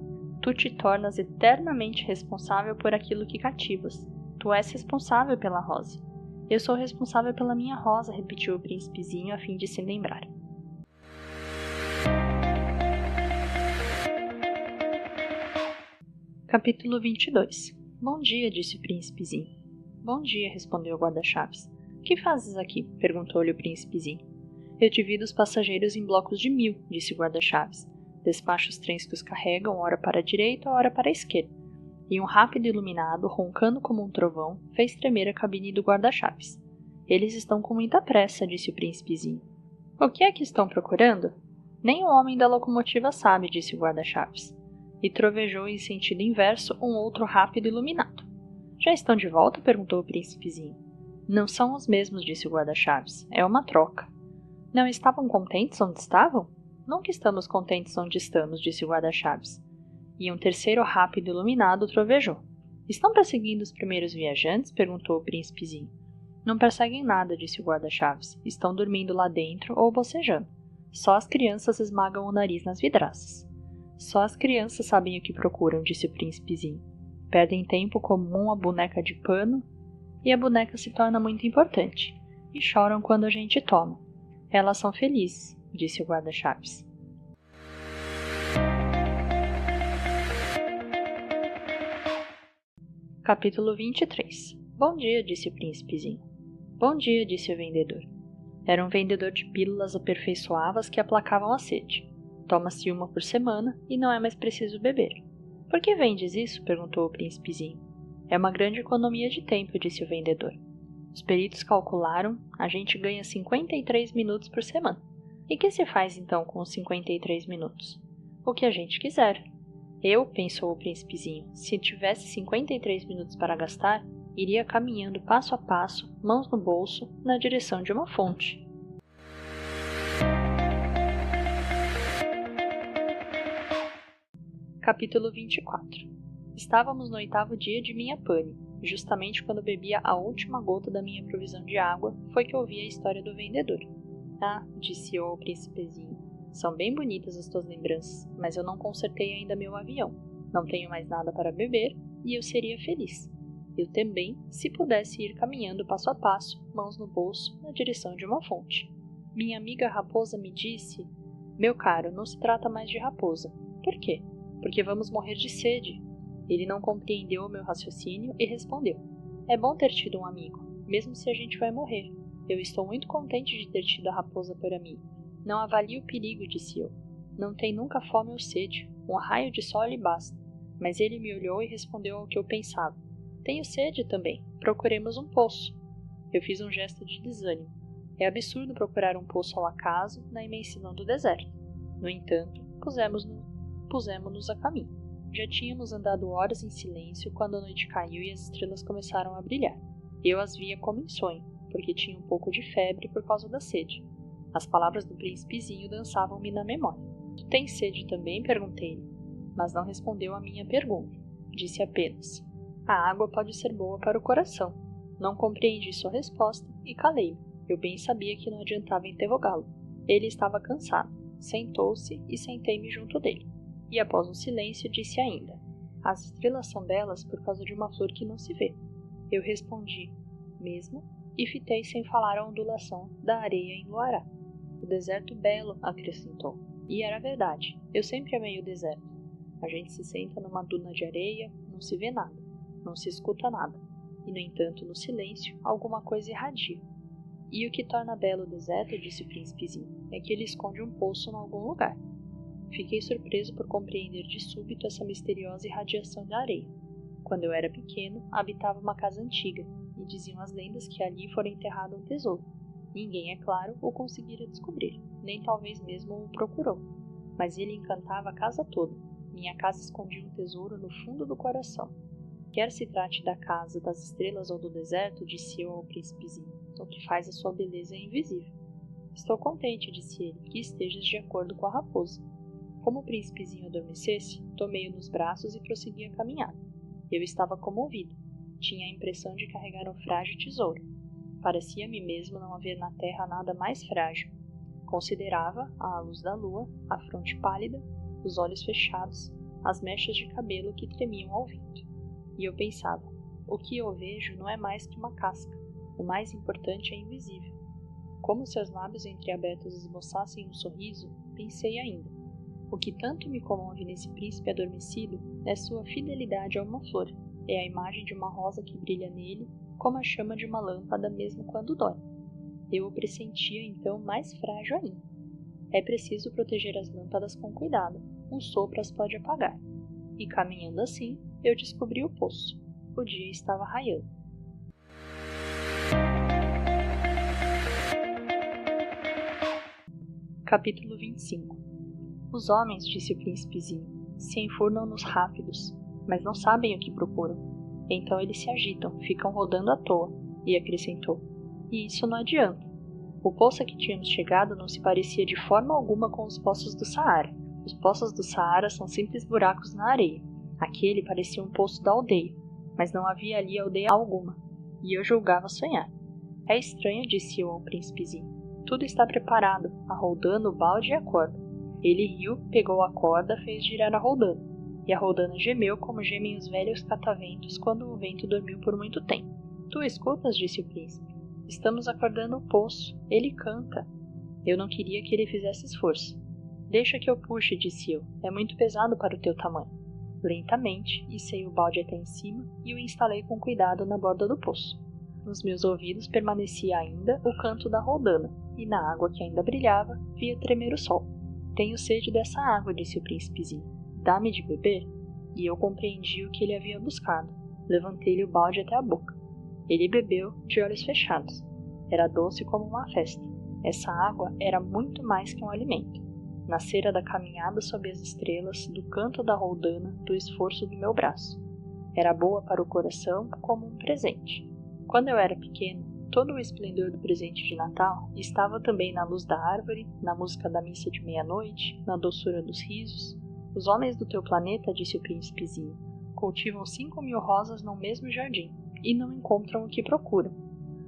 Tu te tornas eternamente responsável por aquilo que cativas. Tu és responsável pela rosa. Eu sou responsável pela minha rosa, repetiu o príncipezinho a fim de se lembrar. Capítulo 22. Bom dia, disse o príncipezinho. Bom dia, respondeu o guarda-chaves. Que fazes aqui? Perguntou-lhe o príncipezinho. Eu divido os passageiros em blocos de 1000, disse o guarda-chaves. Despacho os trens que os carregam, ora para a direita, ora para a esquerda. E um rápido iluminado, roncando como um trovão, fez tremer a cabine do guarda-chaves. Eles estão com muita pressa, disse o príncipezinho. O que é que estão procurando? Nem o homem da locomotiva sabe, disse o guarda-chaves. E trovejou em sentido inverso um outro rápido iluminado. Já estão de volta? Perguntou o príncipezinho. Não são os mesmos, disse o guarda-chaves. É uma troca. Não estavam contentes onde estavam? Nunca estamos contentes onde estamos, disse o guarda-chaves. E um terceiro rápido iluminado trovejou. Estão perseguindo os primeiros viajantes? Perguntou o príncipezinho. Não perseguem nada, disse o guarda-chaves. Estão dormindo lá dentro ou bocejando. Só as crianças esmagam o nariz nas vidraças. Só as crianças sabem o que procuram, disse o príncipezinho. Perdem tempo como uma boneca de pano e a boneca se torna muito importante. E choram quando a gente toma. Elas são felizes, disse o guarda-chaves. Capítulo 23. Bom dia, disse o príncipezinho. Bom dia, disse o vendedor. Era um vendedor de pílulas aperfeiçoáveis que aplacavam a sede. Toma-se uma por semana e não é mais preciso beber. Por que vendes isso? Perguntou o príncipezinho. É uma grande economia de tempo, disse o vendedor. Os peritos calcularam, a gente ganha 53 minutos por semana. E que se faz então com os 53 minutos? O que a gente quiser. Eu, pensou o príncipezinho, se tivesse 53 minutos para gastar, iria caminhando passo a passo, mãos no bolso, na direção de uma fonte. Capítulo 24. Estávamos no 8º dia de minha pane. Justamente quando bebia a última gota da minha provisão de água, foi que ouvi a história do vendedor. Ah, disse o príncipezinho, são bem bonitas as tuas lembranças, mas eu não consertei ainda meu avião. Não tenho mais nada para beber e eu seria feliz. Eu também, se pudesse ir caminhando passo a passo, mãos no bolso, na direção de uma fonte. Minha amiga raposa me disse: meu caro, não se trata mais de raposa. Por quê? Porque vamos morrer de sede. Ele não compreendeu o meu raciocínio e respondeu: é bom ter tido um amigo, mesmo se a gente vai morrer. Eu estou muito contente de ter tido a raposa por amigo. Não avalie o perigo, disse eu. Não tem nunca fome ou sede. Um raio de sol lhe basta. Mas ele me olhou e respondeu ao que eu pensava. Tenho sede também. Procuremos um poço. Eu fiz um gesto de desânimo. É absurdo procurar um poço ao acaso na imensidão do deserto. No entanto, pusemos-nos a caminho. Já tínhamos andado horas em silêncio quando a noite caiu e as estrelas começaram a brilhar. Eu as via como em sonho, porque tinha um pouco de febre por causa da sede. As palavras do príncipezinho dançavam-me na memória. Tu tens sede também? Perguntei-lhe, mas não respondeu à minha pergunta. Disse apenas: a água pode ser boa para o coração. Não compreendi sua resposta e calei-me. Eu bem sabia que não adiantava interrogá-lo. Ele estava cansado. Sentou-se e sentei-me junto dele. E após um silêncio disse ainda: as estrelas são belas por causa de uma flor que não se vê. Eu respondi: mesmo, e fitei sem falar a ondulação da areia em Luará. O deserto belo, acrescentou. E era verdade, eu sempre amei o deserto. A gente se senta numa duna de areia, não se vê nada, não se escuta nada. E no entanto, no silêncio, alguma coisa irradia. E o que torna belo o deserto, disse o príncipezinho, é que ele esconde um poço em algum lugar. Fiquei surpreso por compreender de súbito essa misteriosa irradiação da areia. Quando eu era pequeno, habitava uma casa antiga, e diziam as lendas que ali fora enterrado um tesouro. Ninguém, é claro, o conseguira descobrir, nem talvez mesmo o procurou. Mas ele encantava a casa toda. Minha casa escondia um tesouro no fundo do coração. Quer se trate da casa, das estrelas ou do deserto, disse eu ao príncipezinho, o que faz a sua beleza é invisível. Estou contente, disse ele, que estejas de acordo com a raposa. Como o príncipezinho adormecesse, tomei-o nos braços e prossegui a caminhar. Eu estava comovido. Tinha a impressão de carregar um frágil tesouro. Parecia-me mesmo não haver na terra nada mais frágil. Considerava, à luz da lua, a fronte pálida, os olhos fechados, as mechas de cabelo que tremiam ao vento. E eu pensava: o que eu vejo não é mais que uma casca. O mais importante é invisível. Como seus lábios entreabertos esboçassem um sorriso, pensei ainda: o que tanto me comove nesse príncipe adormecido é sua fidelidade a uma flor. É a imagem de uma rosa que brilha nele como a chama de uma lâmpada mesmo quando dói. Eu o pressentia então mais frágil ainda. É preciso proteger as lâmpadas com cuidado. Um sopro as pode apagar. E caminhando assim, eu descobri o poço. O dia estava raiando. Capítulo 25. Os homens, disse o príncipezinho, se enfurnam nos rápidos, mas não sabem o que procuram. Então eles se agitam, ficam rodando à toa, e acrescentou: e isso não adianta. O poço a que tínhamos chegado não se parecia de forma alguma com os poços do Saara. Os poços do Saara são simples buracos na areia. Aquele parecia um poço da aldeia, mas não havia ali aldeia alguma, e eu julgava sonhar. É estranho, disse eu ao príncipezinho. Tudo está preparado, a roldana, o balde e a corda. Ele riu, pegou a corda, fez girar a roldana. E a roldana gemeu como gemem os velhos cataventos quando o vento dormiu por muito tempo. Tu escutas, disse o príncipe. Estamos acordando o poço. Ele canta. Eu não queria que ele fizesse esforço. Deixa que eu puxe, disse eu. É muito pesado para o teu tamanho. Lentamente, içei o balde até em cima e o instalei com cuidado na borda do poço. Nos meus ouvidos permanecia ainda o canto da roldana, e na água que ainda brilhava, via tremer o sol. Tenho sede dessa água, disse o príncipezinho. Dá-me de beber? E eu compreendi o que ele havia buscado. Levantei-lhe o balde até a boca. Ele bebeu, de olhos fechados. Era doce como uma festa. Essa água era muito mais que um alimento. Nascera da caminhada sob as estrelas, do canto da roldana, do esforço do meu braço. Era boa para o coração como um presente. Quando eu era pequeno, todo o esplendor do presente de Natal estava também na luz da árvore, na música da missa de meia-noite, na doçura dos risos. Os homens do teu planeta, disse o príncipezinho, cultivam 5.000 rosas no mesmo jardim, e não encontram o que procuram.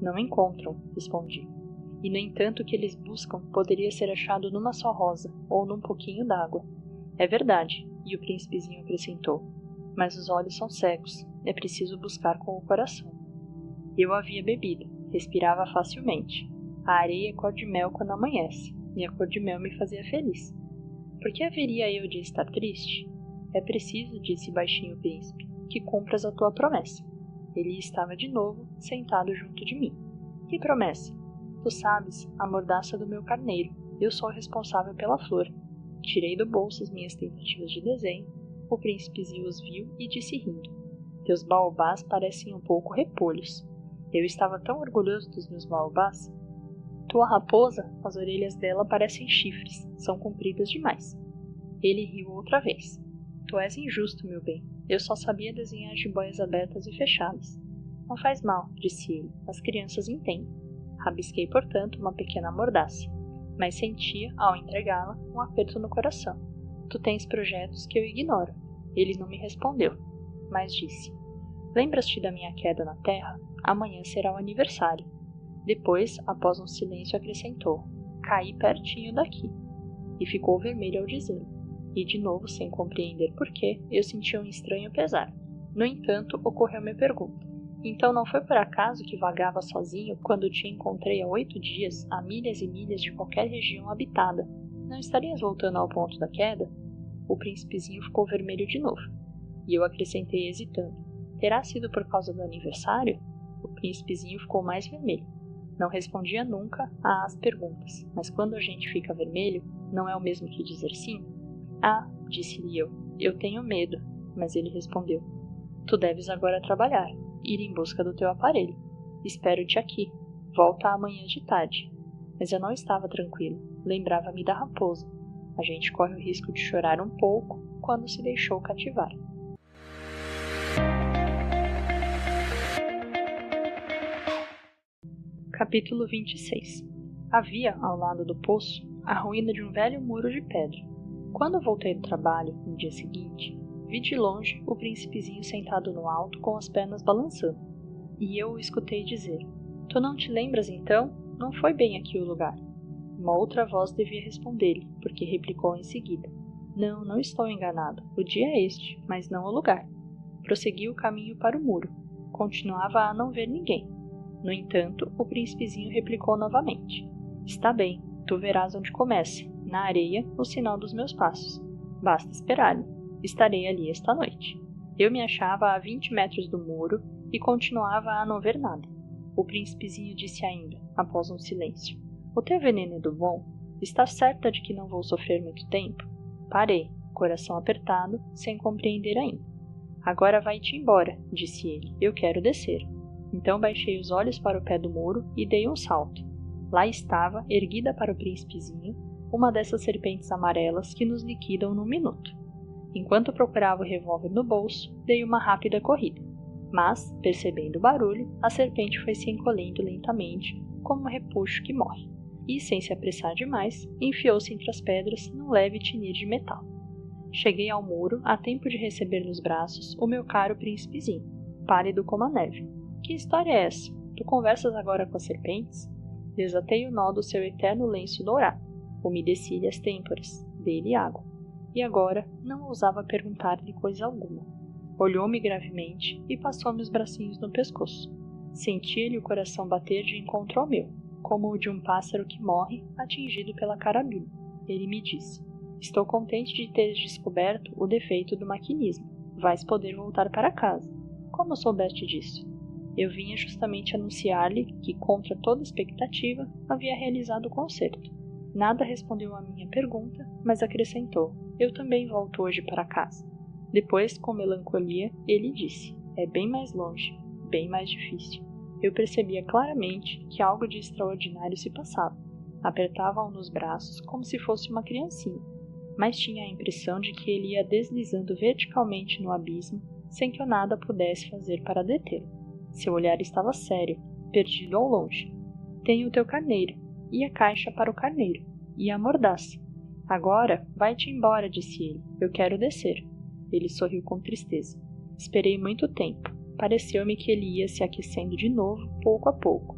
Não encontram, respondi. E no entanto o que eles buscam poderia ser achado numa só rosa, ou num pouquinho d'água. É verdade, e o príncipezinho acrescentou. mas os olhos são cegos, é preciso buscar com o coração. Eu havia bebido, respirava facilmente. A areia é cor de mel quando amanhece, e a cor de mel me fazia feliz. Por que haveria eu de estar triste? É preciso, disse baixinho o príncipe, que cumpras a tua promessa. Ele estava de novo, sentado junto de mim. Que promessa? Tu sabes, a mordaça do meu carneiro. Eu sou responsável pela flor. Tirei do bolso as minhas tentativas de desenho. O príncipezinho os viu e disse rindo. Teus baobás parecem um pouco repolhos. Eu estava tão orgulhoso dos meus baobás. Tua raposa, as orelhas dela parecem chifres, são compridas demais. Ele riu outra vez. Tu és injusto, meu bem. Eu só sabia desenhar jiboias abertas e fechadas. Não faz mal, disse ele. As crianças entendem. Rabisquei, portanto, uma pequena mordaça. Mas sentia, ao entregá-la, um aperto no coração. Tu tens projetos que eu ignoro. Ele não me respondeu, mas disse. Lembras-te da minha queda na terra? Amanhã será o aniversário. Depois, após um silêncio, acrescentou. Caí pertinho daqui. E ficou vermelho ao dizê-lo. E de novo, sem compreender porquê, eu senti um estranho pesar. No entanto, ocorreu minha pergunta. Então não foi por acaso que vagava sozinho quando te encontrei há 8 dias, a milhas e milhas de qualquer região habitada? Não estarias voltando ao ponto da queda? O príncipezinho ficou vermelho de novo. E eu acrescentei hesitando. Terá sido por causa do aniversário? O príncipezinho ficou mais vermelho. Não respondia nunca às perguntas, mas quando a gente fica vermelho, não é o mesmo que dizer sim? Ah, disse-lhe eu tenho medo, mas ele respondeu. Tu deves agora trabalhar, ir em busca do teu aparelho. Espero-te aqui. Volta amanhã de tarde. Mas eu não estava tranquilo. Lembrava-me da raposa. A gente corre o risco de chorar um pouco quando se deixou cativar. Capítulo 26. Havia, ao lado do poço, a ruína de um velho muro de pedra. Quando voltei do trabalho, no dia seguinte, vi de longe o príncipezinho sentado no alto com as pernas balançando. E eu o escutei dizer, Tu não te lembras então? Não foi bem aqui o lugar. Uma outra voz devia responder-lhe, porque replicou em seguida. Não, não estou enganado. O dia é este, mas não o lugar. Prossegui o caminho para o muro. Continuava a não ver ninguém. No entanto, o príncipezinho replicou novamente. Está bem, tu verás onde começa, na areia, o sinal dos meus passos. Basta esperar-me. Estarei ali esta noite. Eu me achava a 20 metros do muro e continuava a não ver nada. O príncipezinho disse ainda, após um silêncio. O teu veneno é do bom? Estás certa de que não vou sofrer muito tempo? Parei, coração apertado, sem compreender ainda. Agora vai-te embora, disse ele. Eu quero descer. Então baixei os olhos para o pé do muro e dei um salto. Lá estava, erguida para o príncipezinho, uma dessas serpentes amarelas que nos liquidam num minuto. Enquanto procurava o revólver no bolso, dei uma rápida corrida. Mas, percebendo o barulho, a serpente foi se encolhendo lentamente, como um repuxo que morre. E, sem se apressar demais, enfiou-se entre as pedras num leve tinir de metal. Cheguei ao muro a tempo de receber nos braços o meu caro príncipezinho, pálido como a neve. Que história é essa? Tu conversas agora com as serpentes? Desatei o nó do seu eterno lenço dourado. Umedeci-lhe as têmporas, dei-lhe água. E agora não ousava perguntar-lhe coisa alguma. Olhou-me gravemente e passou-me os bracinhos no pescoço. Sentia-lhe o coração bater de encontro ao meu, como o de um pássaro que morre atingido pela carabina. Ele me disse, estou contente de teres descoberto o defeito do maquinismo. Vais poder voltar para casa. Como soubeste disso? Eu vinha justamente anunciar-lhe que, contra toda expectativa, havia realizado o concerto. Nada respondeu à minha pergunta, mas acrescentou, eu também volto hoje para casa. Depois, com melancolia, ele disse, é bem mais longe, bem mais difícil. Eu percebia claramente que algo de extraordinário se passava. Apertava-o nos braços como se fosse uma criancinha, mas tinha a impressão de que ele ia deslizando verticalmente no abismo sem que eu nada pudesse fazer para detê-lo. Seu olhar estava sério, perdido ao longe. Tenho o teu carneiro, e a caixa para o carneiro, e a mordaça. Agora, vai-te embora, disse ele. Eu quero descer. Ele sorriu com tristeza. Esperei muito tempo. Pareceu-me que ele ia se aquecendo de novo, pouco a pouco.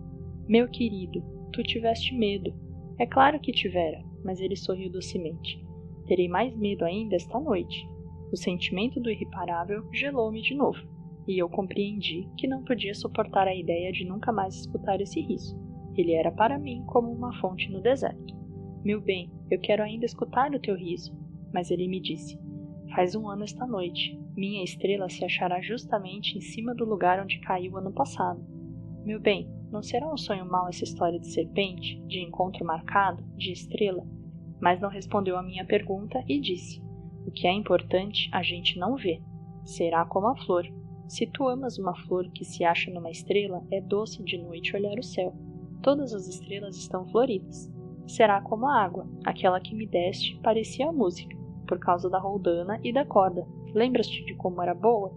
Meu querido, tu tiveste medo. É claro que tivera, mas ele sorriu docemente. Terei mais medo ainda esta noite. O sentimento do irreparável gelou-me de novo, e eu compreendi que não podia suportar a ideia de nunca mais escutar esse riso. Ele era para mim como uma fonte no deserto. Meu bem, eu quero ainda escutar o teu riso. Mas ele me disse, faz 1 ano esta noite. Minha estrela se achará justamente em cima do lugar onde caiu ano passado. Meu bem, não será um sonho mau essa história de serpente, de encontro marcado, de estrela? Mas não respondeu à minha pergunta e disse, o que é importante a gente não vê. Será como a flor. Se tu amas uma flor que se acha numa estrela, é doce de noite olhar o céu. Todas as estrelas estão floridas. Será como a água, aquela que me deste parecia a música, por causa da roldana e da corda. Lembras-te de como era boa?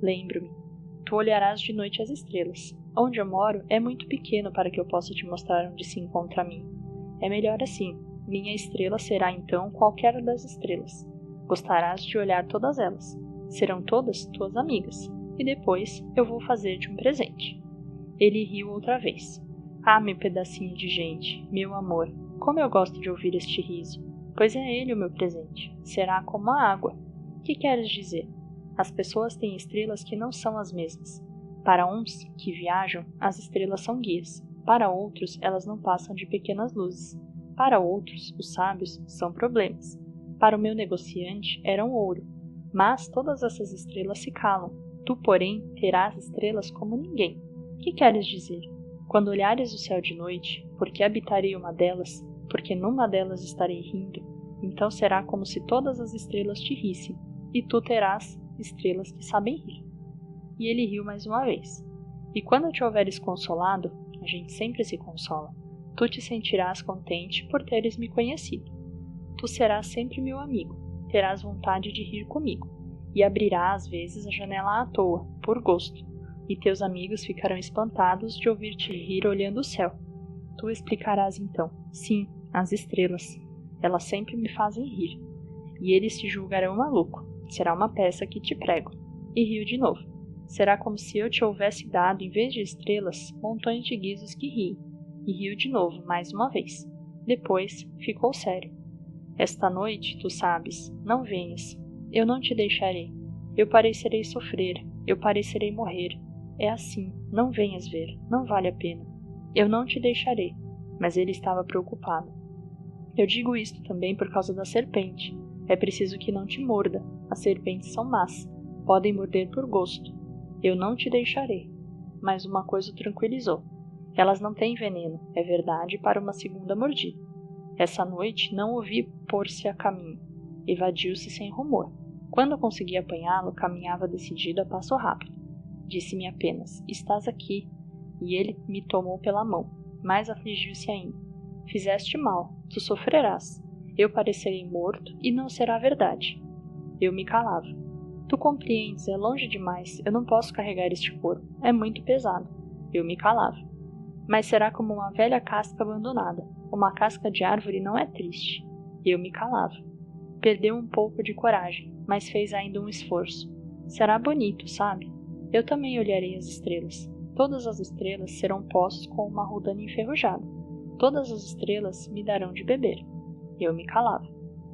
Lembro-me. Tu olharás de noite as estrelas. Onde eu moro é muito pequeno para que eu possa te mostrar onde se encontra a mim. É melhor assim. Minha estrela será então qualquer das estrelas. Gostarás de olhar todas elas. Serão todas tuas amigas. E depois eu vou fazer-te um presente. Ele riu outra vez. Ah, meu pedacinho de gente, meu amor, como eu gosto de ouvir este riso. Pois é ele o meu presente. Será como a água. Que queres dizer? As pessoas têm estrelas que não são as mesmas. Para uns que viajam, as estrelas são guias. Para outros, elas não passam de pequenas luzes. Para outros, os sábios são problemas. Para o meu negociante, eram ouro. Mas todas essas estrelas se calam. Tu, porém, terás estrelas como ninguém. Que queres dizer? Quando olhares o céu de noite, porque habitarei uma delas, porque numa delas estarei rindo, então será como se todas as estrelas te rissem, e tu terás estrelas que sabem rir. E ele riu mais uma vez. E quando te houveres consolado, a gente sempre se consola, tu te sentirás contente por teres me conhecido. Tu serás sempre meu amigo, terás vontade de rir comigo, e abrirás às vezes a janela à toa, por gosto, e teus amigos ficarão espantados de ouvir-te rir olhando o céu. Tu explicarás então, sim, as estrelas, elas sempre me fazem rir. E eles te julgarão maluco, será uma peça que te prego. E riu de novo. Será como se eu te houvesse dado, em vez de estrelas, montões de guizos que riem. E riu de novo, mais uma vez. Depois, ficou sério. Esta noite, tu sabes, não venhas. Eu não te deixarei. Eu parecerei sofrer, eu parecerei morrer. É assim, não venhas ver, não vale a pena. Eu não te deixarei. Mas ele estava preocupado. Eu digo isto também por causa da serpente. É preciso que não te morda. As serpentes são más. Podem morder por gosto. Eu não te deixarei. Mas uma coisa o tranquilizou. Elas não têm veneno, é verdade, para uma segunda mordida. Essa noite não o vi pôr-se a caminho. Evadiu-se sem rumor. Quando consegui apanhá-lo, caminhava decidido a passo rápido. Disse-me apenas, estás aqui. E ele me tomou pela mão. Mais afligiu-se ainda. Fizeste mal, tu sofrerás. Eu parecerei morto e não será verdade. Eu me calava. Tu compreendes, é longe demais, eu não posso carregar este corpo, é muito pesado. Eu me calava. Mas será como uma velha casca abandonada. Uma casca de árvore não é triste. Eu me calava. Perdeu um pouco de coragem, mas fez ainda um esforço. Será bonito, sabe? Eu também olharei as estrelas. Todas as estrelas serão postos com uma roldana enferrujada. Todas as estrelas me darão de beber. Eu me calava.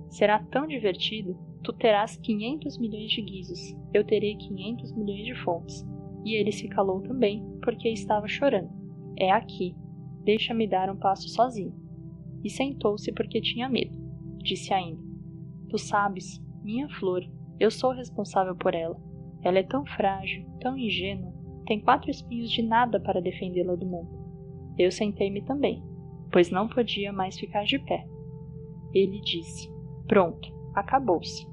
Será tão divertido. Tu terás 500 milhões de guizos. Eu terei 500 milhões de fontes. E ele se calou também, porque estava chorando. É aqui. Deixa-me dar um passo sozinho. E sentou-se porque tinha medo. Disse ainda. Tu sabes, minha flor, eu sou responsável por ela. Ela é tão frágil, tão ingênua, tem 4 espinhos de nada para defendê-la do mundo. Eu sentei-me também, pois não podia mais ficar de pé. Ele disse, pronto, acabou-se.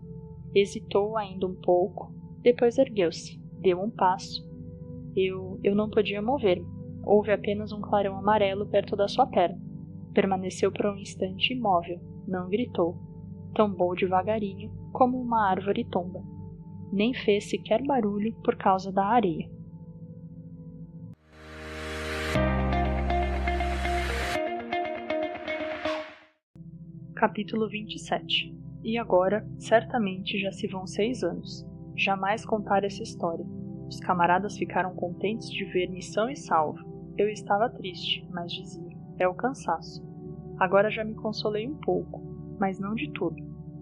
Hesitou ainda um pouco, depois ergueu-se, deu um passo. Eu não podia mover-me. Houve apenas um clarão amarelo perto da sua perna. Permaneceu por um instante imóvel, não gritou. Tombou devagarinho, como uma árvore tomba. Nem fez sequer barulho por causa da areia. Capítulo 27. E agora, certamente já se vão 6 anos. Jamais contar essa história. Os camaradas ficaram contentes de ver-me são e salvo. Eu estava triste, mas dizia, é o cansaço. Agora já me consolei um pouco, mas não de tudo.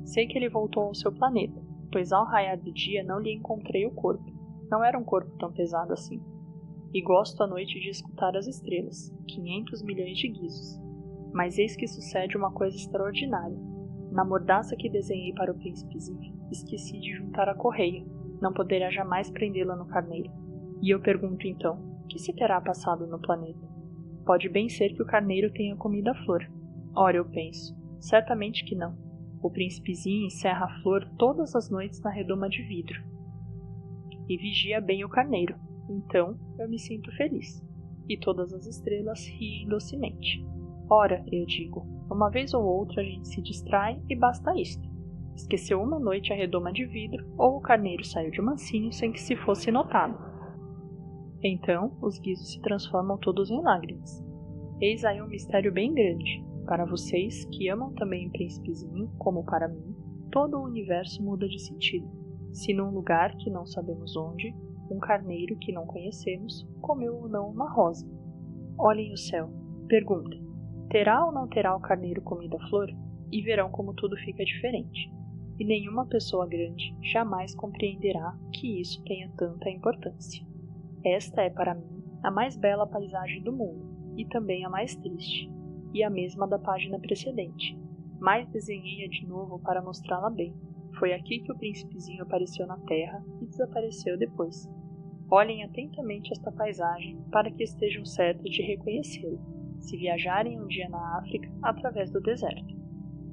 Sei que ele voltou ao seu planeta. pois ao raiar do dia não lhe encontrei o corpo. Não era um corpo tão pesado assim. E gosto à noite de escutar as estrelas, 500 milhões de guizos. Mas eis que sucede uma coisa extraordinária. Na mordaça que desenhei para o príncipezinho, esqueci de juntar a correia. Não poderia jamais prendê-la no carneiro. E eu pergunto então, o que se terá passado no planeta? Pode bem ser que o carneiro tenha comido a flor. Ora, eu penso, certamente que não. O príncipezinho encerra a flor todas as noites na redoma de vidro. E vigia bem o carneiro. Então eu me sinto feliz. E todas as estrelas riem docemente. Ora, eu digo, uma vez ou outra a gente se distrai e basta isto. Esqueceu uma noite a redoma de vidro ou o carneiro saiu de mansinho sem que se fosse notado. Então os guizos se transformam todos em lágrimas. Eis aí um mistério bem grande. Para vocês, que amam também o príncipezinho, como para mim, todo o universo muda de sentido. Se num lugar que não sabemos onde, um carneiro que não conhecemos comeu ou não uma rosa. Olhem o céu, perguntem, terá ou não terá o carneiro comido a flor? E verão como tudo fica diferente. E nenhuma pessoa grande jamais compreenderá que isso tenha tanta importância. Esta é para mim a mais bela paisagem do mundo, e também a mais triste, e a mesma da página precedente, mas desenhei-a de novo para mostrá-la bem. Foi aqui que o príncipezinho apareceu na terra e desapareceu depois. Olhem atentamente esta paisagem para que estejam certos de reconhecê-lo, se viajarem um dia na África através do deserto.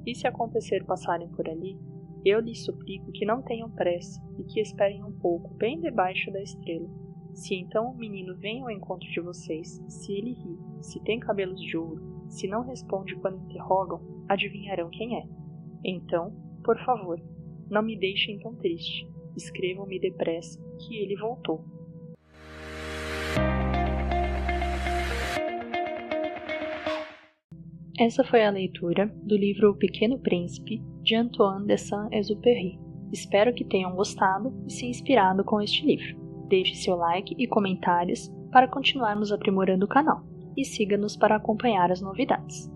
E se acontecer passarem por ali, eu lhes suplico que não tenham pressa e que esperem um pouco bem debaixo da estrela. Se então o menino vem ao encontro de vocês, se ele ri, se tem cabelos de ouro, se não responde quando interrogam, adivinharão quem é. Então, por favor, não me deixem tão triste. Escrevam-me depressa que ele voltou. Essa foi a leitura do livro O Pequeno Príncipe, de Antoine de Saint-Exupéry. Espero que tenham gostado e se inspirado com este livro. Deixe seu like e comentários para continuarmos aprimorando o canal e siga-nos para acompanhar as novidades.